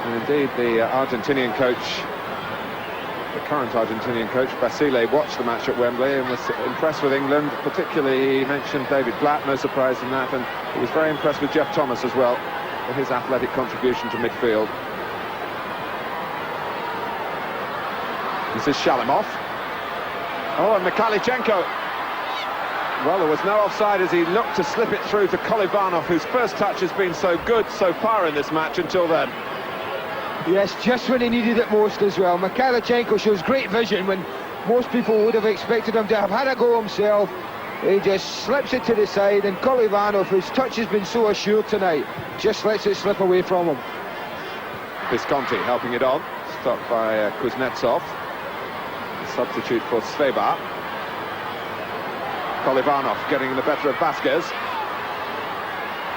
And indeed, the Argentinian coach, the current Argentinian coach, Basile, watched the match at Wembley and was impressed with England. Particularly, he mentioned David Blatt, no surprise in that, and he was very impressed with Jeff Thomas as well, for his athletic contribution to midfield. This is Shalimov. Oh, and Mikhailichenko. Well, there was no offside as he looked to slip it through to Kolivanov, whose first touch has been so good so far in this match until then. Yes, just when he needed it most as well. Mikhailichenko shows great vision when most people would have expected him to have had a go himself. He just slips it to the side, and Kolivanov, whose touch has been so assured tonight, just lets it slip away from him. Visconti helping it on, stopped by Kuznetsov, substitute for Sveba. Kolivanov getting the better of Vasquez.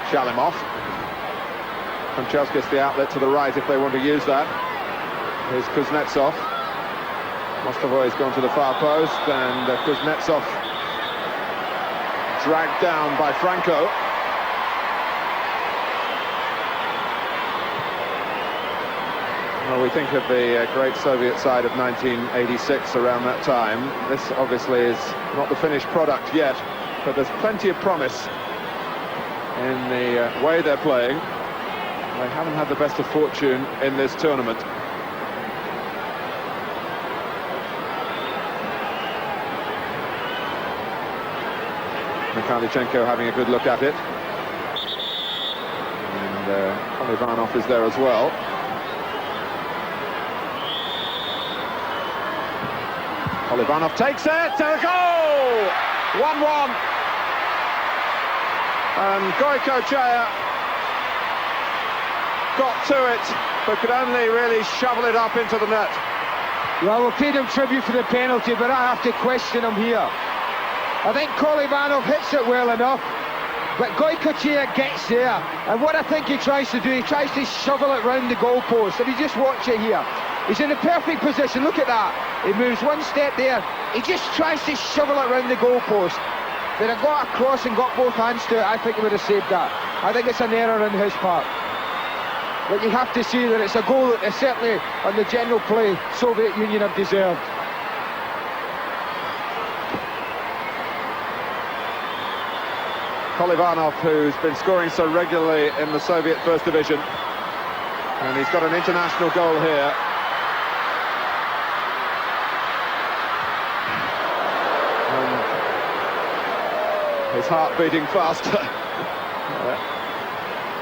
Shalimov. Francescus the outlet to the right if they want to use that. Here's Kuznetsov. Mostovoy has gone to the far post, and Kuznetsov dragged down by Franco. Well, we think of the great Soviet side of 1986 around that time. This obviously is not the finished product yet, but there's plenty of promise in the way they're playing. They haven't had the best of fortune in this tournament. Mikhailichenko having a good look at it. And Kolyvanov is there as well. Kolyvanov takes it to the goal! 1-1. And Goikochea got to it, but could only really shovel it up into the net. Well, we'll pay him tribute for the penalty, but I have to question him here. I think Kolyvanov hits it well enough, but Goikochea gets there, and what I think he tries to do, he tries to shovel it round the goalpost. If you just watch it here, he's in a perfect position. Look at that. He moves one step there, he just tries to shovel it round the goalpost. If he'd have got across and got both hands to it, I think he would have saved that. I think it's an error on his part. But you have to see that it's a goal that certainly on the general play Soviet Union have deserved. Kolyvanov, who's been scoring so regularly in the Soviet First Division, and he's got an international goal here. His heart beating faster.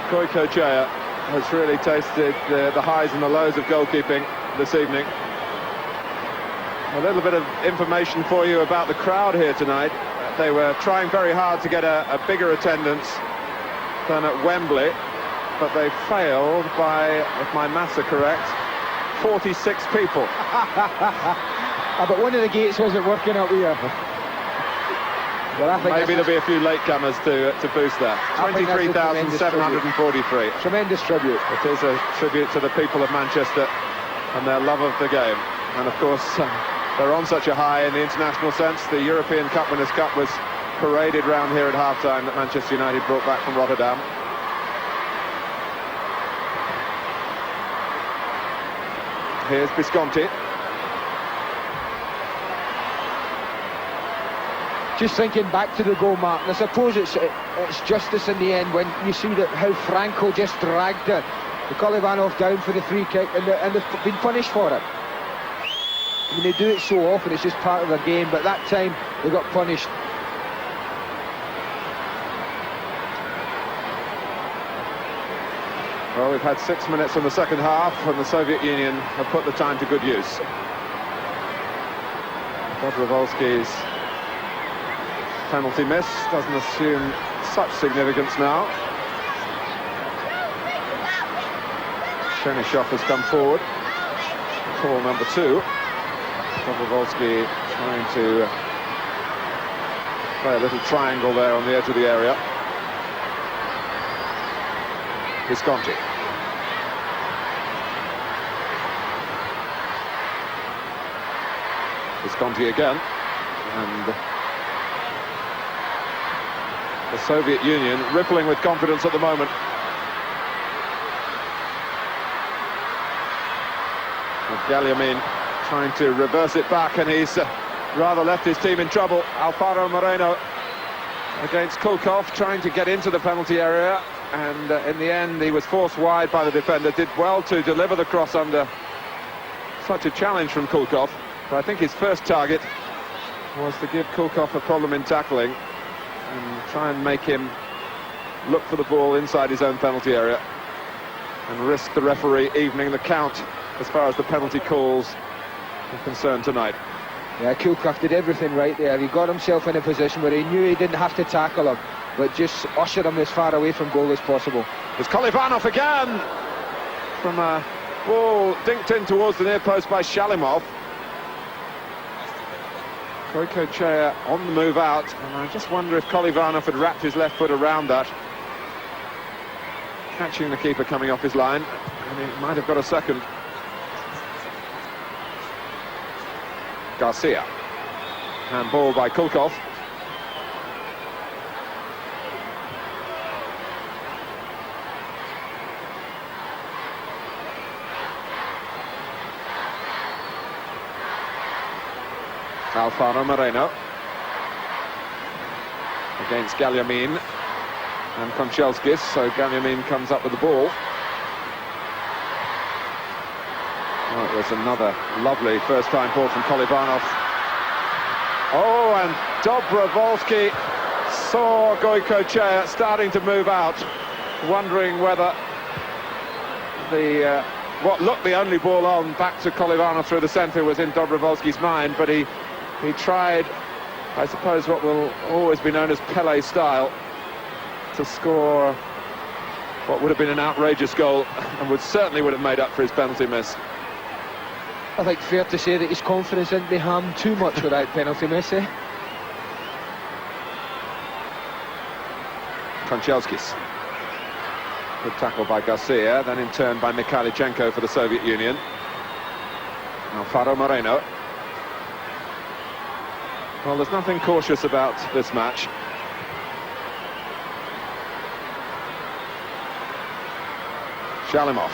Goikochea has really tasted the highs and the lows of goalkeeping this evening. A little bit of information for you about the crowd here tonight. They were trying very hard to get a bigger attendance than at Wembley, but they failed by, if my maths are correct, 46 people. But one of the gates wasn't working up here. Well, I think maybe there'll be a few latecomers to boost that. 23,743. Tremendous tribute. It is a tribute to the people of Manchester and their love of the game. And of course, they're on such a high in the international sense. The European Cup Winners' Cup was paraded round here at half-time that Manchester United brought back from Rotterdam. Here's Visconti. Just thinking back to the goal, Mark, and I suppose it's justice in the end when you see that how Franco just dragged the Kolyvanov down for the free kick, and they've been punished for it. I mean, they do it so often, it's just part of their game, but that time they got punished. Well, we've had 6 minutes in the second half, and the Soviet Union have put the time to good use. Dobrovolsky's penalty miss doesn't assume such significance now. Chernyshov has come forward. Call number 2. Dobrovolsky trying to play a little triangle there on the edge of the area. Visconti. Visconti again. And the Soviet Union rippling with confidence at the moment. Galliamin trying to reverse it back, and he's rather left his team in trouble. Alfaro Moreno against Kulkov, trying to get into the penalty area, and in the end he was forced wide by the defender. Did well to deliver the cross under such a challenge from Kulkov, but I think his first target was to give Kulkov a problem in tackling and try and make him look for the ball inside his own penalty area and risk the referee evening the count as far as the penalty calls are concerned tonight. Yeah, Kulkov did everything right there. He got himself in a position where he knew he didn't have to tackle him, but just ushered him as far away from goal as possible. It's Kolyvanov again from a ball dinked in towards the near post by Shalimov. Goikochea on the move out, and I just wonder if Kolyvanov had wrapped his left foot around that, catching the keeper coming off his line, and he might have got a second. Garcia. Handball by Kulkov. Alfaro Moreno against Galliamin and Konchelskis, so Galliamin comes up with the ball. Oh, it was another lovely first-time ball from Kolivanov. Oh, and Dobrovolsky saw Goycochea starting to move out, wondering whether the what looked the only ball on back to Kolivanov through the centre was in Dobrovolsky's mind, but he tried, I suppose, what will always be known as Pelé style, to score what would have been an outrageous goal and certainly would have made up for his penalty miss. I think fair to say that his confidence didn't be harmed too much with that penalty miss, eh? Konchelskis. Good tackle by Garcia, then in turn by Mikhailichenko for the Soviet Union. Alfaro Moreno. Well, there's nothing cautious about this match. Shalimov.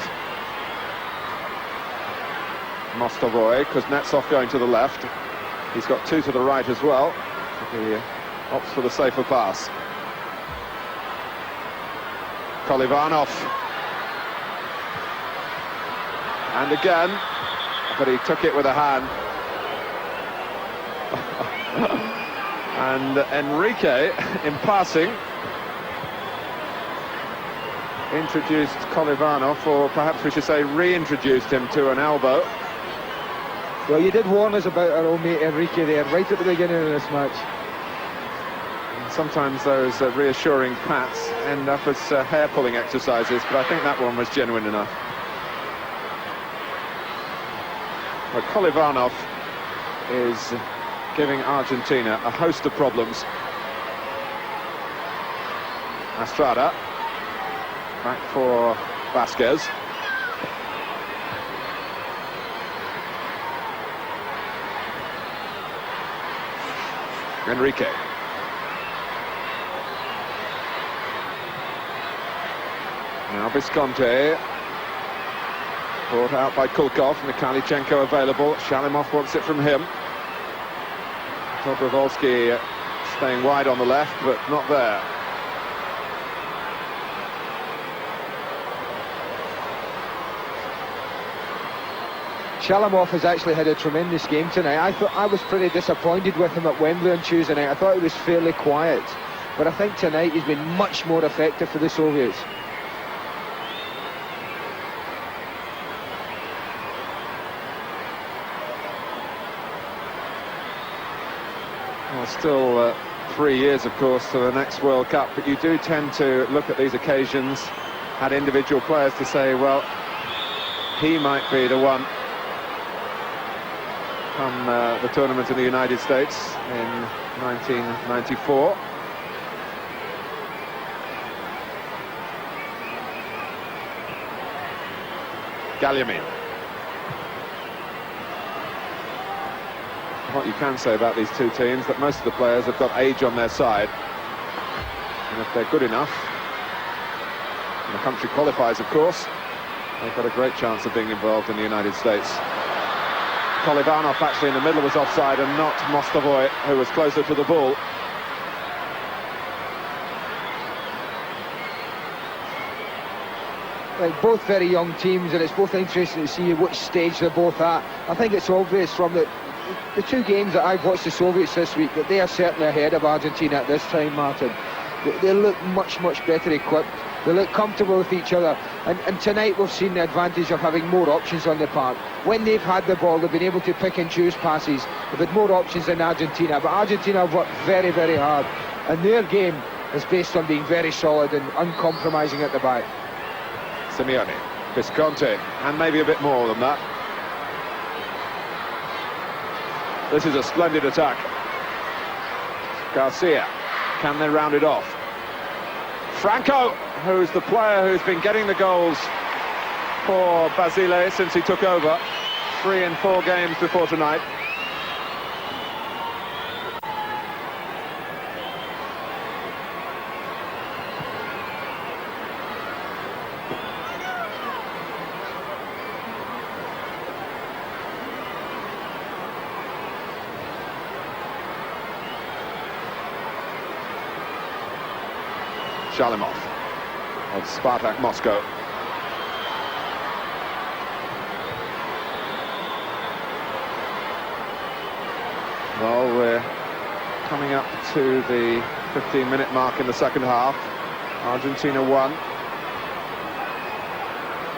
Mostovoy, Kuznetsov going to the left. He's got two to the right as well. He opts for the safer pass. Kolivanov. And again, but he took it with a hand. And Enrique, in passing, introduced Kolivanov, or perhaps we should say reintroduced him to an elbow. Well, you did warn us about our old mate Enrique there, right at the beginning of this match. Sometimes those reassuring pats end up as hair-pulling exercises, but I think that one was genuine enough. But Kolivanov is giving Argentina a host of problems. Estrada, back for Vasquez. Enrique. Now Visconti, brought out by Kulkov. Mikhailichenko available. Shalimov wants it from him. Dobrovolsky staying wide on the left, but not there. Shalimov has actually had a tremendous game tonight. I was pretty disappointed with him at Wembley on Tuesday night. I thought he was fairly quiet, but I think tonight he's been much more effective for the Soviets. Well, still 3 years, of course, to the next World Cup, but you do tend to look at these occasions at individual players to say, well, he might be the one from the tournament in the United States in 1994. Galliamin. What you can say about these two teams, that most of the players have got age on their side, and if they're good enough, and the country qualifies, of course, they've got a great chance of being involved in the United States. Kolivanov actually in the middle was offside, and not Mostovoy, who was closer to the ball. Like, both very young teams, and it's both interesting to see which stage they're both at. I think it's obvious from the two games that I've watched the Soviets this week that they are certainly ahead of Argentina at this time, Martin. They look much better equipped. They look comfortable with each other, and tonight we've seen the advantage of having more options on the park. When they've had the ball, they've been able to pick and choose passes. They've had more options than Argentina, but Argentina have worked very hard, and their game is based on being very solid and uncompromising at the back. Simeone, Visconti, and maybe a bit more than that. This is a splendid attack. Garcia, can they round it off? Franco, who's the player who's been getting the goals for Basile since he took over. 3 in 4 games before tonight. Shalimov of Spartak Moscow. Well, we're coming up to the 15-minute mark in the second half. Argentina won.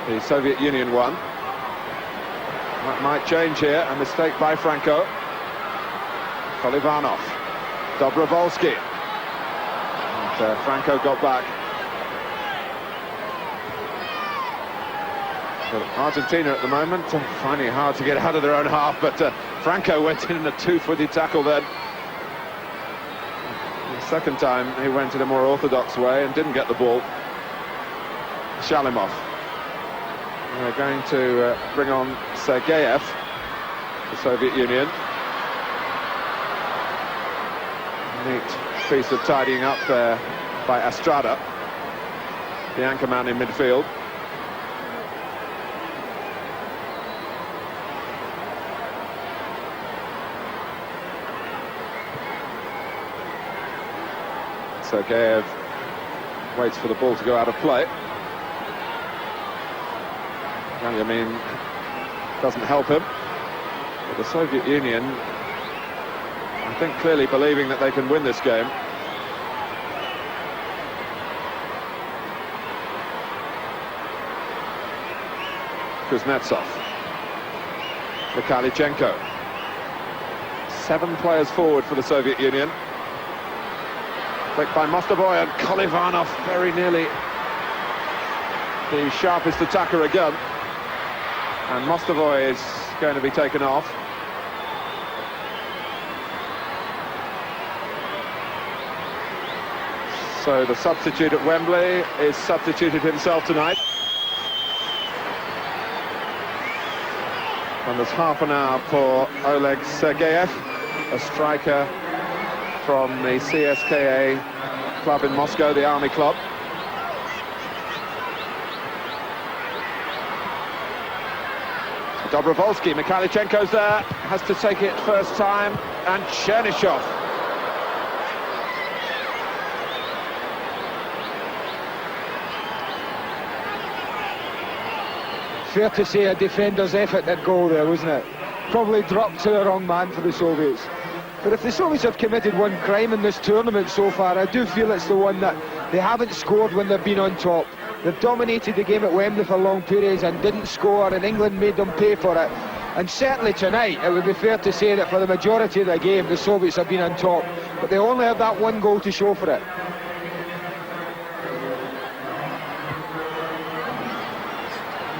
The Soviet Union won. That might change here. A mistake by Franco. Kolivanov. Dobrovolsky. And Franco got back. But Argentina at the moment finding it hard to get out of their own half, but Franco went in a tooth-with-the tackle then. The second time he went in a more orthodox way and didn't get the ball. Shalimov. They're going to bring on Sergeyev, the Soviet Union. Neat piece of tidying up there by Estrada, the anchorman in midfield. Sergeyev waits for the ball to go out of play. Galyamin doesn't help him. But the Soviet Union, I think, clearly believing that they can win this game. Kuznetsov. Mikhailchenko. 7 players forward for the Soviet Union. Click by Mostovoy, and Kolivanov very nearly the sharpest attacker again. And Mostovoy is going to be taken off. So the substitute at Wembley is substituted himself tonight. And there's half an hour for Oleg Sergeyev, a striker from the CSKA club in Moscow, the army club. Dobrovolsky, Mikhailchenko's there, has to take it first time, and Chernyshov. Fair to say a defender's effort at goal there, wasn't it? Probably dropped to the wrong man for the Soviets. But if the Soviets have committed one crime in this tournament so far, I do feel it's the one that they haven't scored when they've been on top. They've dominated the game at Wembley for long periods and didn't score, and England made them pay for it. And certainly tonight, it would be fair to say that for the majority of the game, the Soviets have been on top. But they only have that one goal to show for it.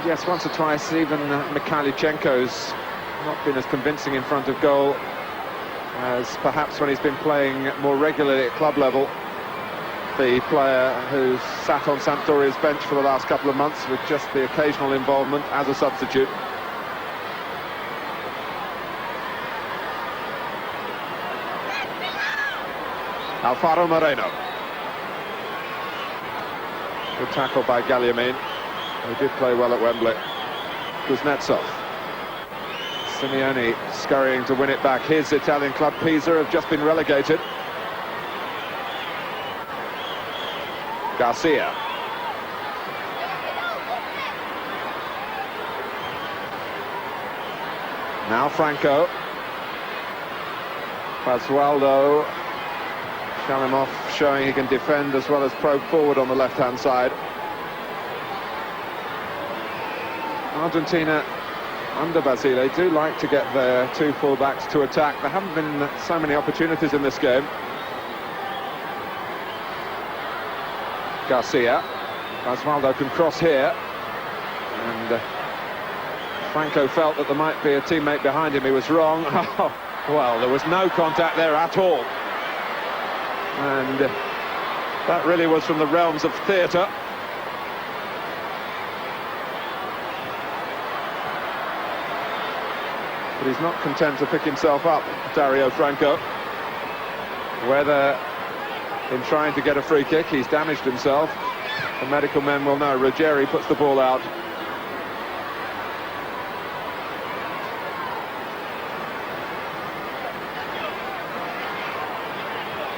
Yes, once or twice, even Mikhailchenko's not been as convincing in front of goal as perhaps when he's been playing more regularly at club level. The player who's sat on Sampdoria's bench for the last couple of months with just the occasional involvement as a substitute. Alfaro Moreno. Good tackle by Galyamin, who did play well at Wembley. Kuznetsov. Simeone scurrying to win it back. His Italian club, Pisa, have just been relegated. Garcia. Now Franco. Basualdo. Shalimov showing he can defend as well as probe forward on the left-hand side. Argentina, under Basile, do like to get their 2 full-backs to attack. There haven't been so many opportunities in this game. Garcia. Basualdo can cross here. And Franco felt that there might be a teammate behind him. He was wrong. Oh, well, there was no contact there at all. And that really was from the realms of theatre. But he's not content to pick himself up, Dario Franco. Whether in trying to get a free kick he's damaged himself, the medical men will know. Ruggieri puts the ball out.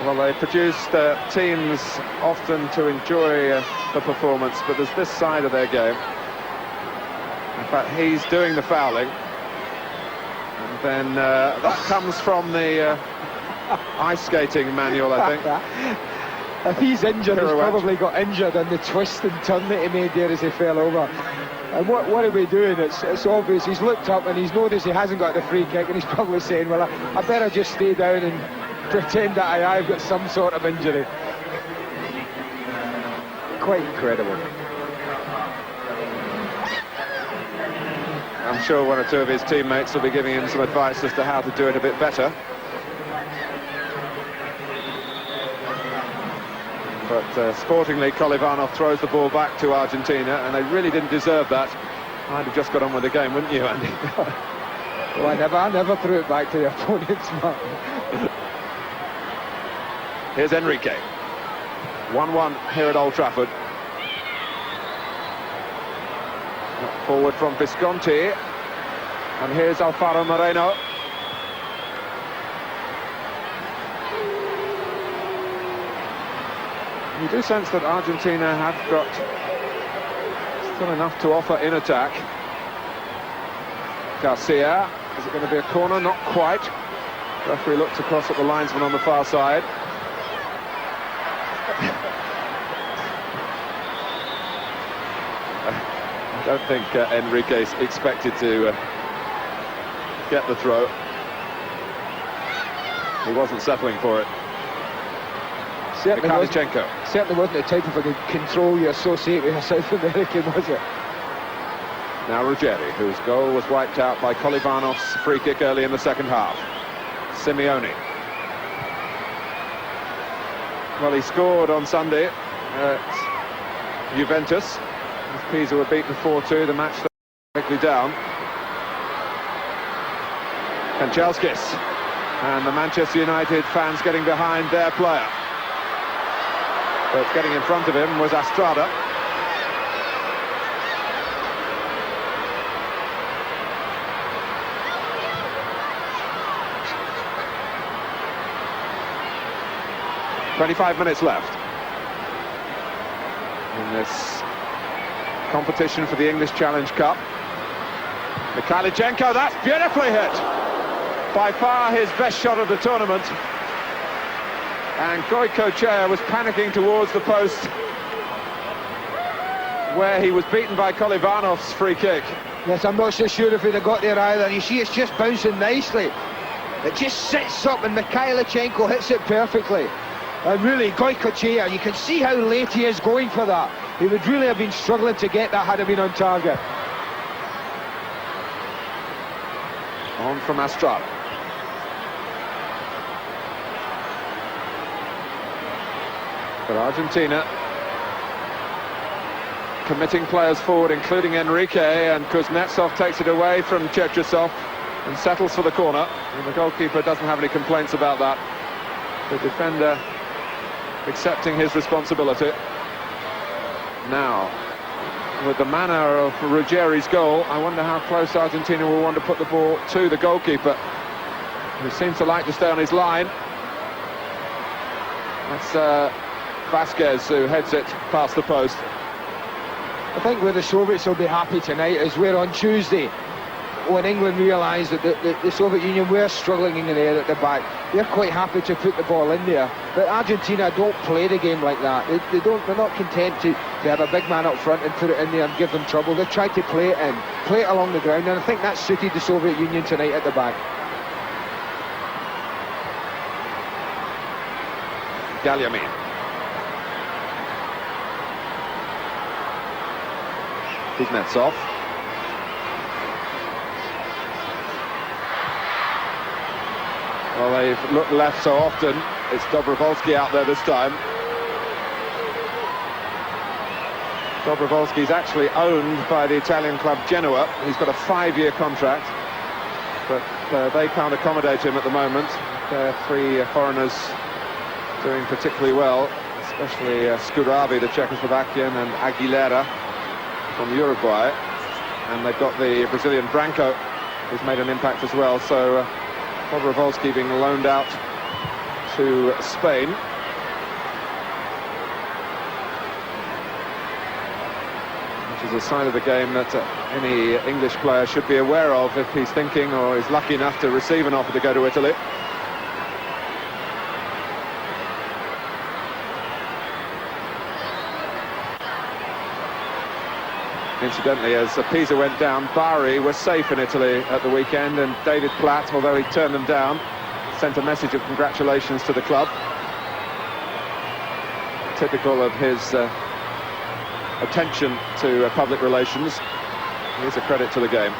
Well, they produced teams often to enjoy the performance, but there's this side of their game. In fact, he's doing the fouling. And then that comes from the ice skating manual, I think. If he's injured, he's Pirouette. probably got injured in the twist and turn that he made there as he fell over. And what are we doing? It's obvious. He's looked up and he's noticed he hasn't got the free kick, and he's probably saying, well, I better just stay down and pretend that I've got some sort of injury. Quite incredible. I'm sure one or two of his teammates will be giving him some advice as to how to do it a bit better. But sportingly, Kolivanov throws the ball back to Argentina, and they really didn't deserve that. I'd have just got on with the game, wouldn't you, Andy? Well, I never threw it back to the opponent's man. Here's Enrique. 1-1 here at Old Trafford. Forward from Visconti. And here's Alfaro Moreno. You do sense that Argentina have got still enough to offer in attack. Garcia, is it going to be a corner? Not quite. Referee looks across at the linesman on the far side. I don't think Enrique's expected to get the throw. He wasn't settling for it. Certainly Mikhalichenko. wasn't the type of control you associate with a South American, was it? Now Ruggeri, whose goal was wiped out by Kolivanov's free kick early in the second half. Simeone. Well, he scored on Sunday at Juventus. Pisa were beaten 4-2, the match quickly down. Kanchelskis, and the Manchester United fans getting behind their player. But getting in front of him was Estrada. "25 minutes left in this competition for the English Challenge Cup. Mikhalichenko, that's beautifully hit. By far his best shot of the tournament. And Goycochea was panicking towards the post, where he was beaten by Kolivanov's free kick. Yes, I'm not so sure if he'd have got there either. You see, it's just bouncing nicely. It just sits up and Mikhalichenko hits it perfectly. And really, Goycochea, you can see how late he is going for that. He would really have been struggling to get that had it been on target. On from Estrada. But Argentina committing players forward, including Enrique, and Kuznetsov takes it away from Cherchesov and settles for the corner. And the goalkeeper doesn't have any complaints about that. The defender accepting his responsibility. Now, with the manner of Ruggeri's goal, I wonder how close Argentina will want to put the ball to the goalkeeper, who seems to like to stay on his line. That's Vasquez, who heads it past the post. I think where the Soviets will be happy tonight is where on Tuesday, when England realised that the Soviet Union were struggling in there at the back, they're quite happy to put the ball in there. But Argentina don't play the game like that. They're not content to have a big man up front and put it in there and give them trouble. They try to play it in, play it along the ground, and I think that suited the Soviet Union tonight at the back. Galliamin. Kuznetsov. Well, they've looked left so often. It's Dobrovolsky out there this time. Dobrovolsky's actually owned by the Italian club Genoa. He's got a 5-year contract, but they can't accommodate him at the moment. There are 3 foreigners doing particularly well, especially Skurabi, the Czechoslovakian, and Aguilera from Uruguay. And they've got the Brazilian Branco, who's made an impact as well. So Dobrovolsky being loaned out to Spain. Which is a side of the game that any English player should be aware of if he's thinking or is lucky enough to receive an offer to go to Italy. Incidentally, as Pisa went down, Bari was safe in Italy at the weekend, and David Platt, although he turned them down, sent a message of congratulations to the club. Typical of his attention to public relations. Here's a credit to the game.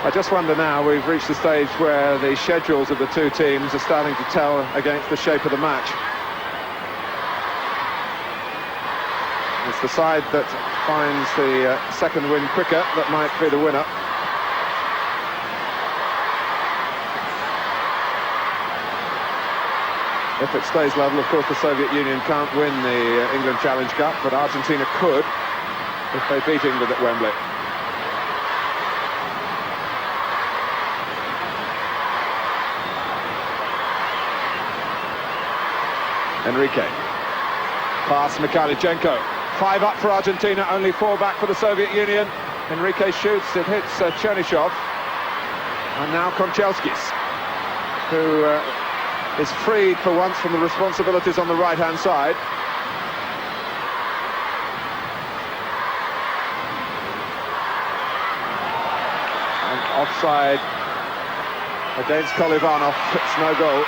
I just wonder now, we've reached the stage where the schedules of the two teams are starting to tell against the shape of the match. It's the side that finds the second win quicker that might be the winner. If it stays level, of course, the Soviet Union can't win the England Challenge Cup, but Argentina could if they beat England at Wembley. Enrique. Pass Mikhailchenko. 5 up for Argentina, only 4 back for the Soviet Union. Enrique shoots, it hits Chernyshov. And now Konchelskis, who is freed for once from the responsibilities on the right-hand side. And offside against Kolivanov, it's no goal.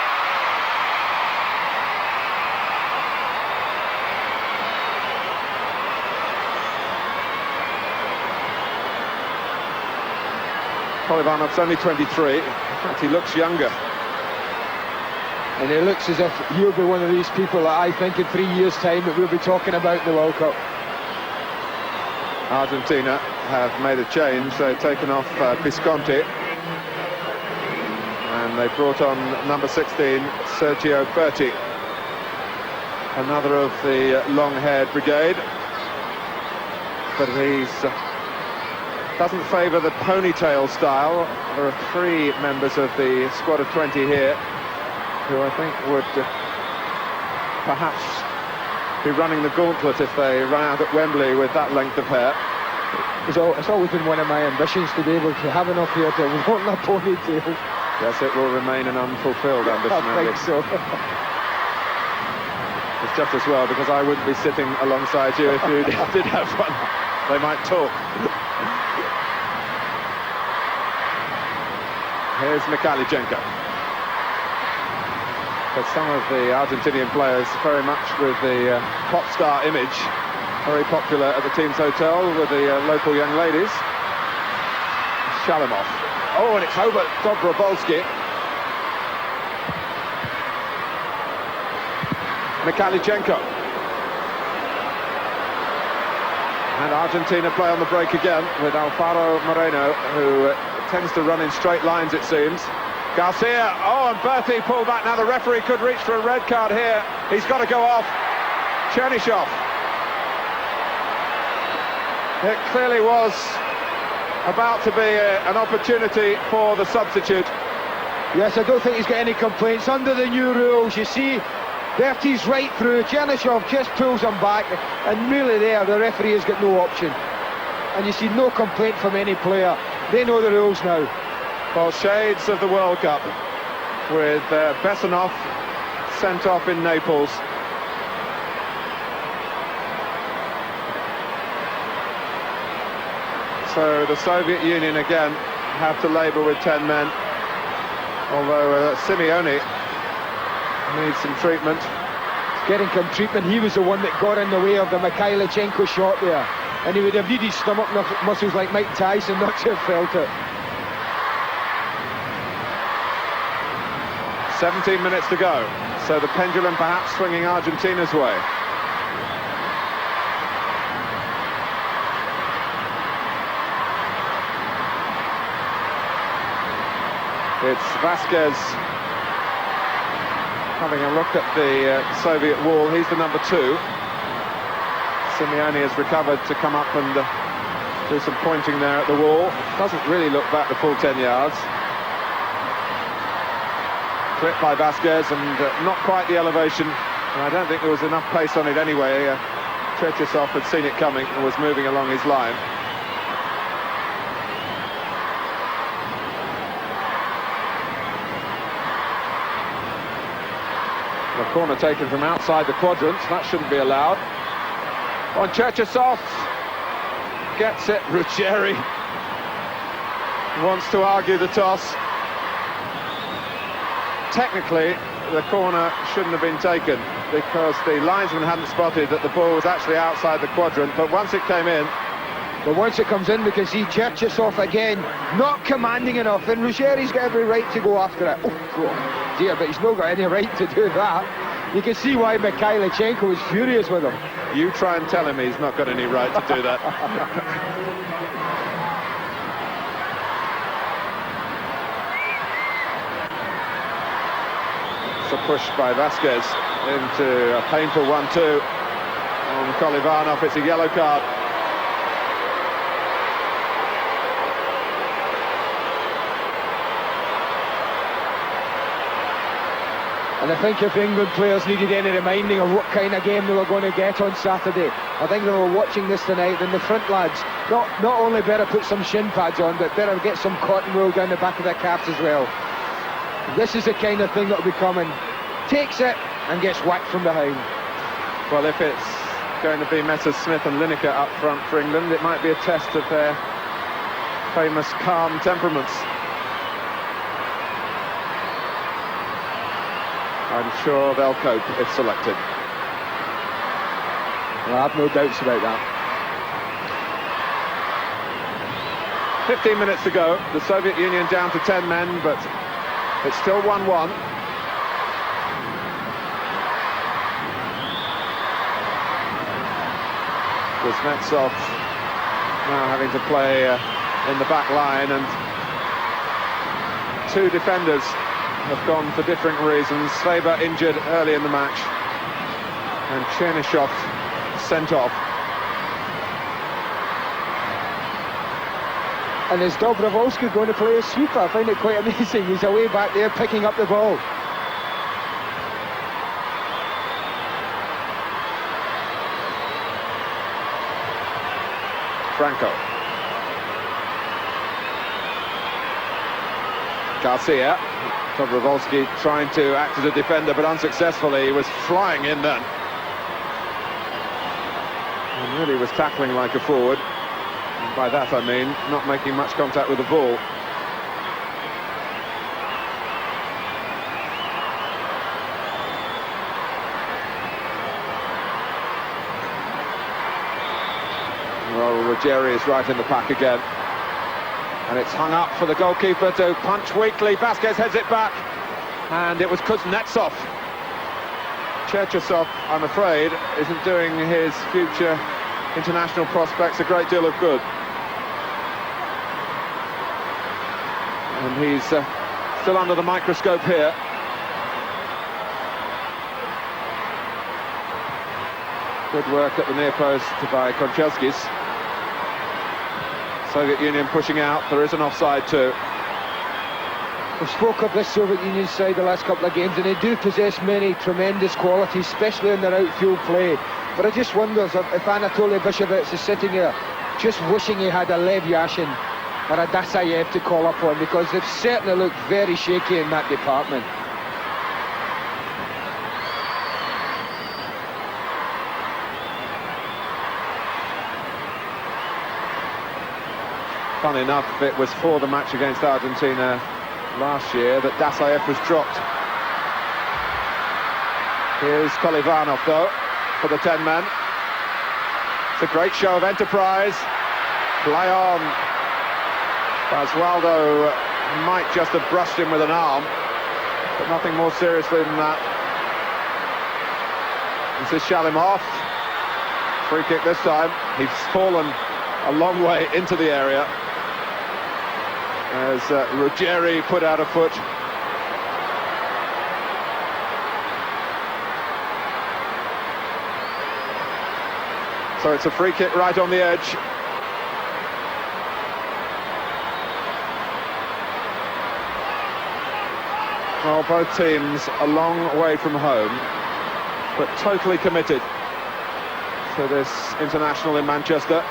Kolivanov's only 23. In fact, he looks younger. And he looks as if he'll be one of these people that I think in 3 years' time that we'll be talking about in the World Cup. Argentina have made a change. They've taken off Visconti. And they brought on number 16, Sergio Berti. Another of the long-haired brigade. But he's... doesn't favour the ponytail style. There are 3 members of the squad of 20 here who I think would perhaps be running the gauntlet if they ran out at Wembley with that length of hair. It's always been one of my ambitions to be able to have enough hair to want a ponytail. Yes, it will remain an unfulfilled ambition. I think so. It's just as well, because I wouldn't be sitting alongside you if you did have one. They might talk. Here's Mikhailchenko. But some of the Argentinian players very much with the pop star image, very popular at the team's hotel with the local young ladies. Shalimov. Oh, and it's over Dobrovolsky. Mikhailchenko. And Argentina play on the break again with Alfaro Moreno, who tends to run in straight lines, it seems. Garcia, oh, and Berti pulled back. Now the referee could reach for a red card here. He's got to go off. Chernyshov. It clearly was about to be an opportunity for the substitute. Yes, I don't think he's got any complaints. Under the new rules, you see, Berti's right through. Chernyshov just pulls him back, and really there, the referee has got no option. And you see no complaint from any player. They know the rules now. Well, shades of the World Cup, with Besanov sent off in Naples. So the Soviet Union again have to labour with 10 men, although Simeone needs some treatment. Getting some treatment. He was the one that got in the way of the Mikhailchenko shot there, and he would have needed stomach muscles like Mike Tyson not to have felt it. 17 minutes to go, so the pendulum perhaps swinging Argentina's way. It's Vasquez Having a look at the Soviet wall, he's the number 2. Simeone has recovered to come up and do some pointing there at the wall. Doesn't really look back the full 10 yards. Clipped by Vasquez and not quite the elevation. And I don't think there was enough pace on it anyway. Cherchesov had seen it coming and was moving along his line. A corner taken from outside the quadrant, that shouldn't be allowed. On Cherchesov, gets it, Ruggieri wants to argue the toss. Technically, the corner shouldn't have been taken because the linesman hadn't spotted that the ball was actually outside the quadrant, but once it came in... But once it comes in, we can see Cherchesov again, not commanding enough, and Ruggieri's got every right to go after it. Oh dear, but he's not got any right to do that. You can see why Mikhailichenko was furious with him. You try and tell him he's not got any right to do that. It's a push by Vasquez into a painful 1-2 on Kolivanov. It's a yellow card. And I think if England players needed any reminding of what kind of game they were going to get on Saturday, I think they were watching this tonight. And the front lads, not only better put some shin pads on, but better get some cotton wool down the back of their caps as well. This is the kind of thing that will be coming. Takes it and gets whacked from behind. Well, if it's going to be Messerschmidt and Lineker up front for England, it might be a test of their famous calm temperaments. I'm sure they'll cope if selected. Well, I have no doubts about that. 15 minutes to go. The Soviet Union down to 10 men, but it's still 1-1. Kuznetsov now having to play in the back line, and 2 defenders have gone for different reasons. Sveber injured early in the match, and Chernyshov sent off. And is Dobrovolsky going to play a sweeper? I find it quite amazing. He's away back there picking up the ball. Franco. Garcia. Dobrovolsky trying to act as a defender, but unsuccessfully. He was flying in then. And really was tackling like a forward. And by that I mean not making much contact with the ball. Well, Ruggieri is right in the pack again. And it's hung up for the goalkeeper to punch weakly. Vasquez heads it back, and it was Kuznetsov. Cherchesov, I'm afraid, isn't doing his future international prospects a great deal of good. And he's still under the microscope here. Good work at the near post by Konchelskis. Soviet Union pushing out. There is an offside too. We spoke of this Soviet Union side the last couple of games, and they do possess many tremendous qualities, especially in their outfield play. But I just wonder if Anatoly Bishevets is sitting here just wishing he had a Lev Yashin or a Dasayev to call up on, because they've certainly looked very shaky in that department. Funny enough, it was for the match against Argentina last year that Dasayev was dropped. Here's Kolivanov, though, for the 10 men. It's a great show of enterprise. Play on. Basualdo might just have brushed him with an arm, but nothing more seriously than that. This is Shalimov. Free kick this time. He's fallen a long way into the area as Ruggieri put out a foot. So it's a free kick right on the edge. Well, both teams a long way from home, but totally committed to this international in Manchester.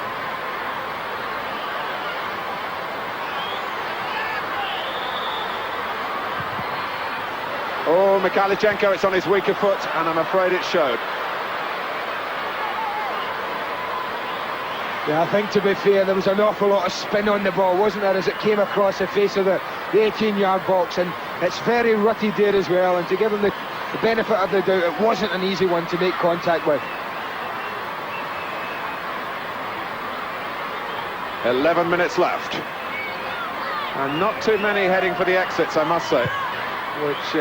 Oh, Mikhailichenko, it's on his weaker foot, and I'm afraid it showed. Yeah, I think, to be fair, there was an awful lot of spin on the ball, wasn't there, as it came across the face of the 18-yard box, and it's very rutty there as well, and to give him the benefit of the doubt, it wasn't an easy one to make contact with. 11 minutes left. And not too many heading for the exits, I must say, which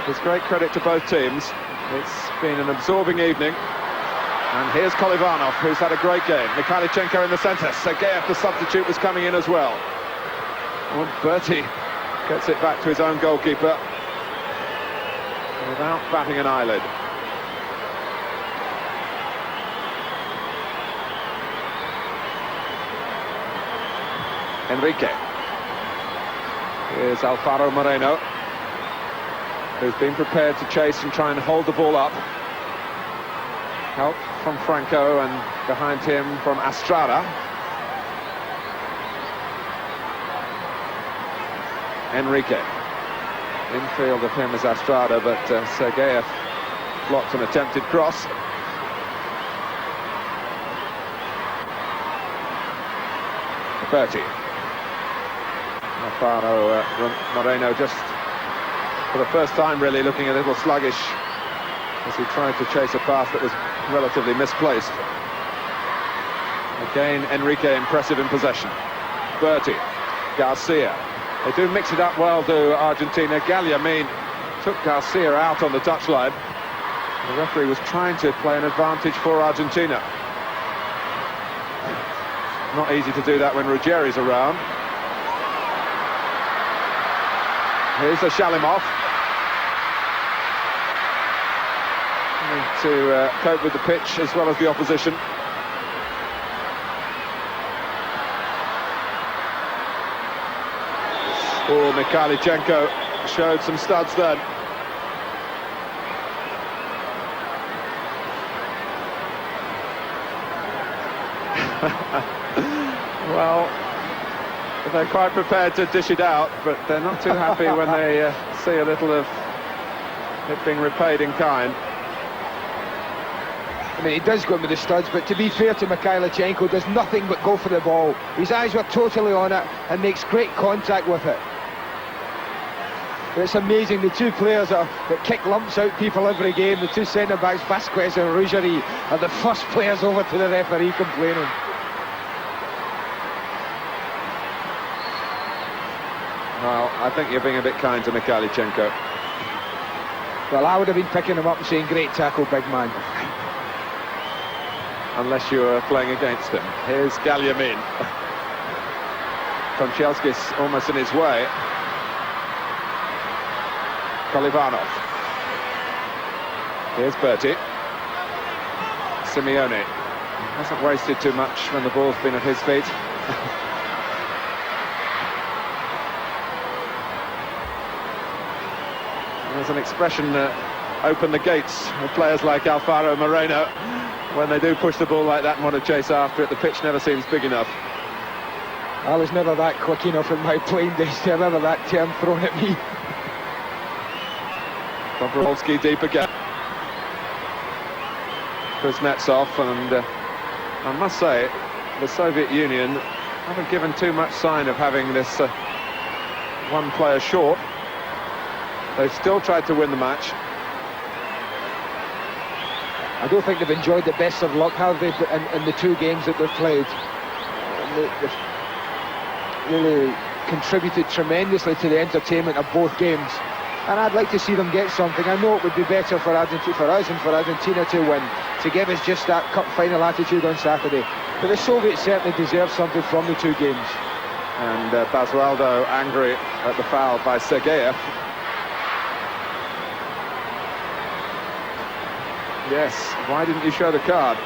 is great credit to both teams. It's been an absorbing evening. And here's Kolivanov, who's had a great game. Mikhailichenko in the centre. Sergeyev, the substitute, was coming in as well. And Bertie gets it back to his own goalkeeper without batting an eyelid. Enrique. Here's Alfaro Moreno, who's been prepared to chase and try and hold the ball up. Help from Franco, and behind him from Astrada. Enrique. Infield of him is Astrada, but Sergeyev blocked an attempted cross. Bertie. Alfaro Moreno, just for the first time really looking a little sluggish as he tried to chase a pass that was relatively misplaced. Again, Enrique impressive in possession. Bertie, Garcia. They do mix it up well, do Argentina. Gagliamin took Garcia out on the touchline. The referee was trying to play an advantage for Argentina. Not easy to do that when Ruggeri's around. Here's the Shalimov. To cope with the pitch as well as the opposition. Oh, Mikhailichenko showed some studs then. Well, they're quite prepared to dish it out, but they're not too happy when they see a little of it being repaid in kind. I mean, he does go in with the studs, but to be fair to Mikhailichenko, does nothing but go for the ball. His eyes were totally on it and makes great contact with it. But it's amazing, the two players that kick lumps out people every game, the two centre-backs, Vasquez and Ruggeri, are the first players over to the referee complaining. Well, I think you're being a bit kind to Mikhailichenko. Well, I would have been picking him up and saying, great tackle, big man. Unless you were playing against him. Here's Gagliamin. Konchelskis almost in his way. Kolivanov. Here's Bertie. Simeone hasn't wasted too much when the ball's been at his feet. There's an expression, open the gates, with players like Alfaro Moreno. When they do push the ball like that and want to chase after it, the pitch never seems big enough. I was never that quick enough in my playing days to have ever that term thrown at me. Dobrovolsky deep again. Kuznetsov, and I must say, the Soviet Union haven't given too much sign of having this one player short. They've still tried to win the match. I don't think they've enjoyed the best of luck, have they, in the two games that they've played. They've really contributed tremendously to the entertainment of both games. And I'd like to see them get something. I know it would be better for us and for Argentina to win, to give us just that cup final attitude on Saturday. But the Soviets certainly deserve something from the two games. And Basualdo angry at the foul by Sergeyev. Yes, why didn't you show the card?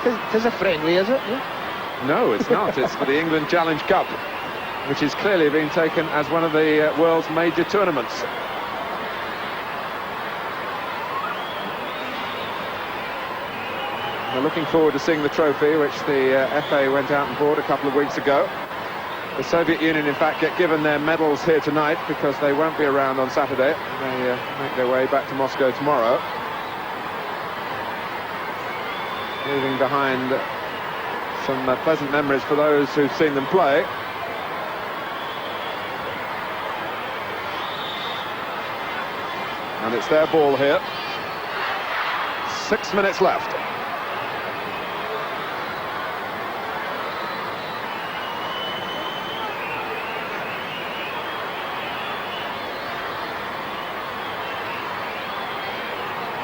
It is a friendly, is it? Yeah. No, it's not. It's for the England Challenge Cup, which is clearly being taken as one of the world's major tournaments. We're looking forward to seeing the trophy, which the FA went out and bought a couple of weeks ago. The Soviet Union, in fact, get given their medals here tonight because they won't be around on Saturday. They make their way back to Moscow tomorrow. Leaving behind some pleasant memories for those who've seen them play. And it's their ball here. 6 minutes left.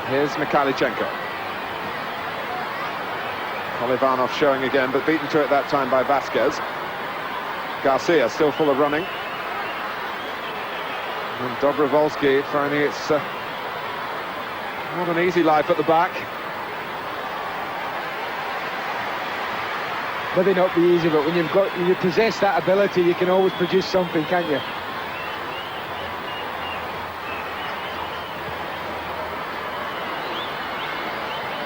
Here's Mikhailichenko. Olivanov showing again, but beaten to it that time by Vasquez. Garcia still full of running. And Dobrovolsky finding it's not an easy life at the back. Maybe not be easy, but when you possess that ability, you can always produce something, can't you?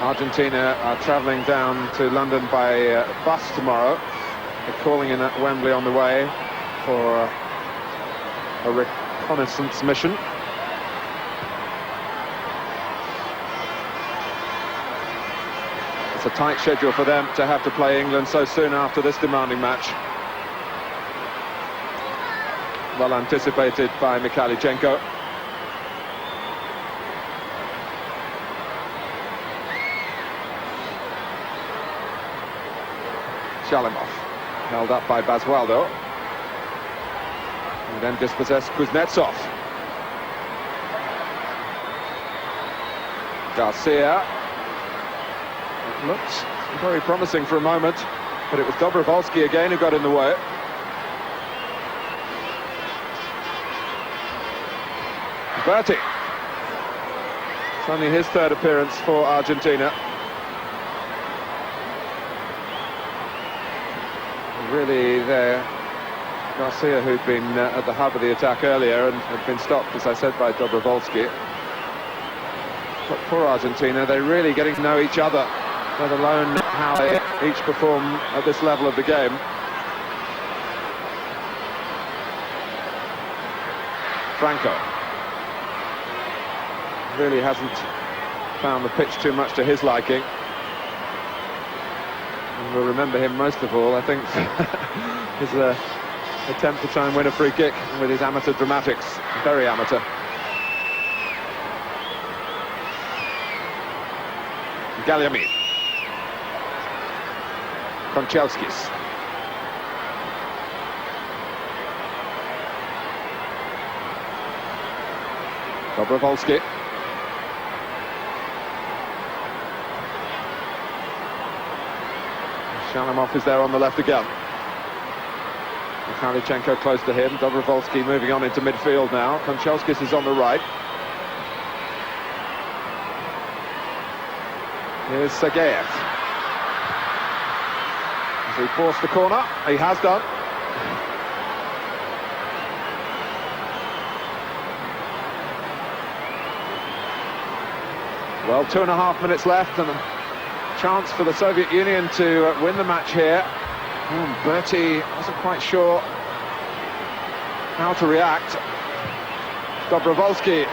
Argentina are travelling down to London by bus tomorrow. They're calling in at Wembley on the way for a reconnaissance mission. It's a tight schedule for them to have to play England so soon after this demanding match. Well anticipated by Mikhailichenko. Shalimov, held up by Basualdo, and then dispossessed Kuznetsov. Garcia, it looks very promising for a moment, but it was Dobrovolsky again who got in the way. Berti, it's only his third appearance for Argentina. Really there, Garcia, who'd been at the hub of the attack earlier and had been stopped, as I said, by Dobrovolsky. But for Argentina, they're really getting to know each other, let alone how they each perform at this level of the game. Franco really hasn't found the pitch too much to his liking. And we'll remember him most of all, I think, his attempt to try and win a free kick with his amateur dramatics. Very amateur. Galiamid. Konchelskis. Dobrovolsky. Shalimov is there on the left again. Mikhailichenko close to him. Dobrovolsky moving on into midfield now. Konchelskis is on the right. Here's Sergeyev. Has he forced the corner? He has done. Well, 2.5 minutes left and a chance for the Soviet Union to win the match here. Berti wasn't quite sure how to react. Dobrovolsky.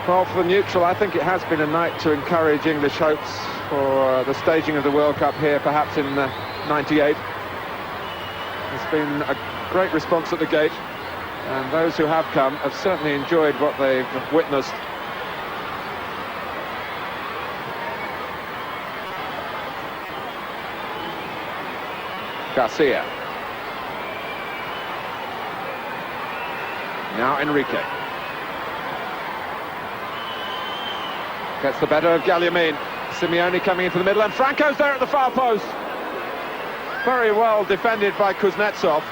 Well, for the neutral, I think it has been a night to encourage English hopes for the staging of the World Cup here, perhaps in '98. There's been a great response at the gate, and those who have come have certainly enjoyed what they've witnessed. Garcia. Now Enrique. Gets the better of Galliamin. Simeone coming into the middle, and Franco's there at the far post. Very well defended by Kuznetsov.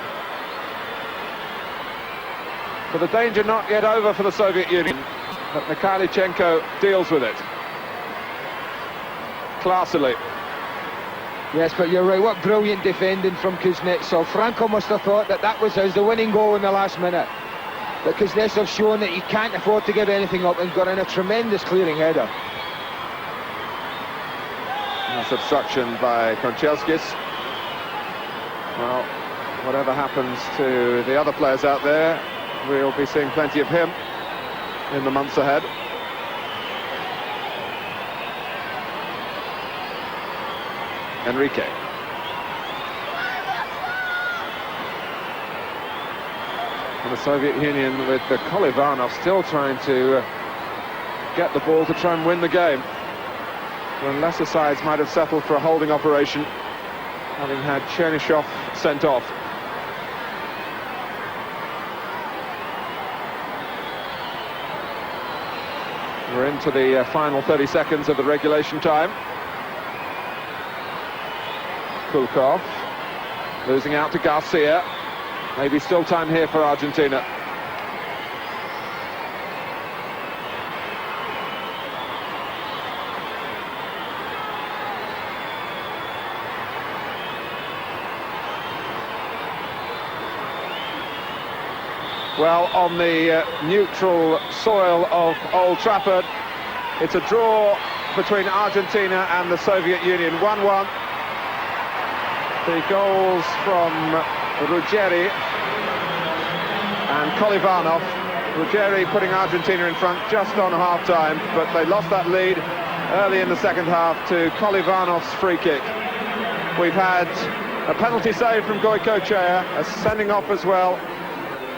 But the danger not yet over for the Soviet Union. But Mikhailichenko deals with it. Classily. Yes, but you're right, what brilliant defending from Kuznetsov. Franco must have thought that that was the winning goal in the last minute. But Kuznetsov's shown that he can't afford to give anything up and got in a tremendous clearing header. That's obstruction by Konchelskis. Well, whatever happens to the other players out there, we'll be seeing plenty of him in the months ahead. Enrique. And the Soviet Union with the Kolivanov still trying to get the ball to try and win the game, when lesser sides might have settled for a holding operation, having had Chernyshov sent off. We're into the final 30 seconds of the regulation time. Kulkov losing out to Garcia. Maybe still time here for Argentina. Well, on the neutral soil of Old Trafford, it's a draw between Argentina and the Soviet Union, 1-1. The goals from Ruggeri and Kolivanov. Ruggeri putting Argentina in front just on half-time, but they lost that lead early in the second half to Kolivanov's free kick. We've had a penalty save from Goykochea, a sending off as well.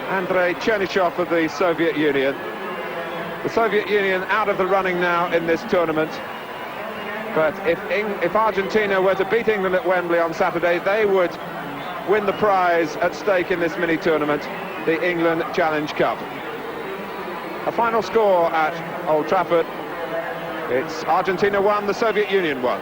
Andrei Chernyshov of the Soviet Union. The Soviet Union out of the running now in this tournament. But if Argentina were to beat England at Wembley on Saturday, they would win the prize at stake in this mini-tournament, the England Challenge Cup. A final score at Old Trafford. It's Argentina 1, the Soviet Union 1.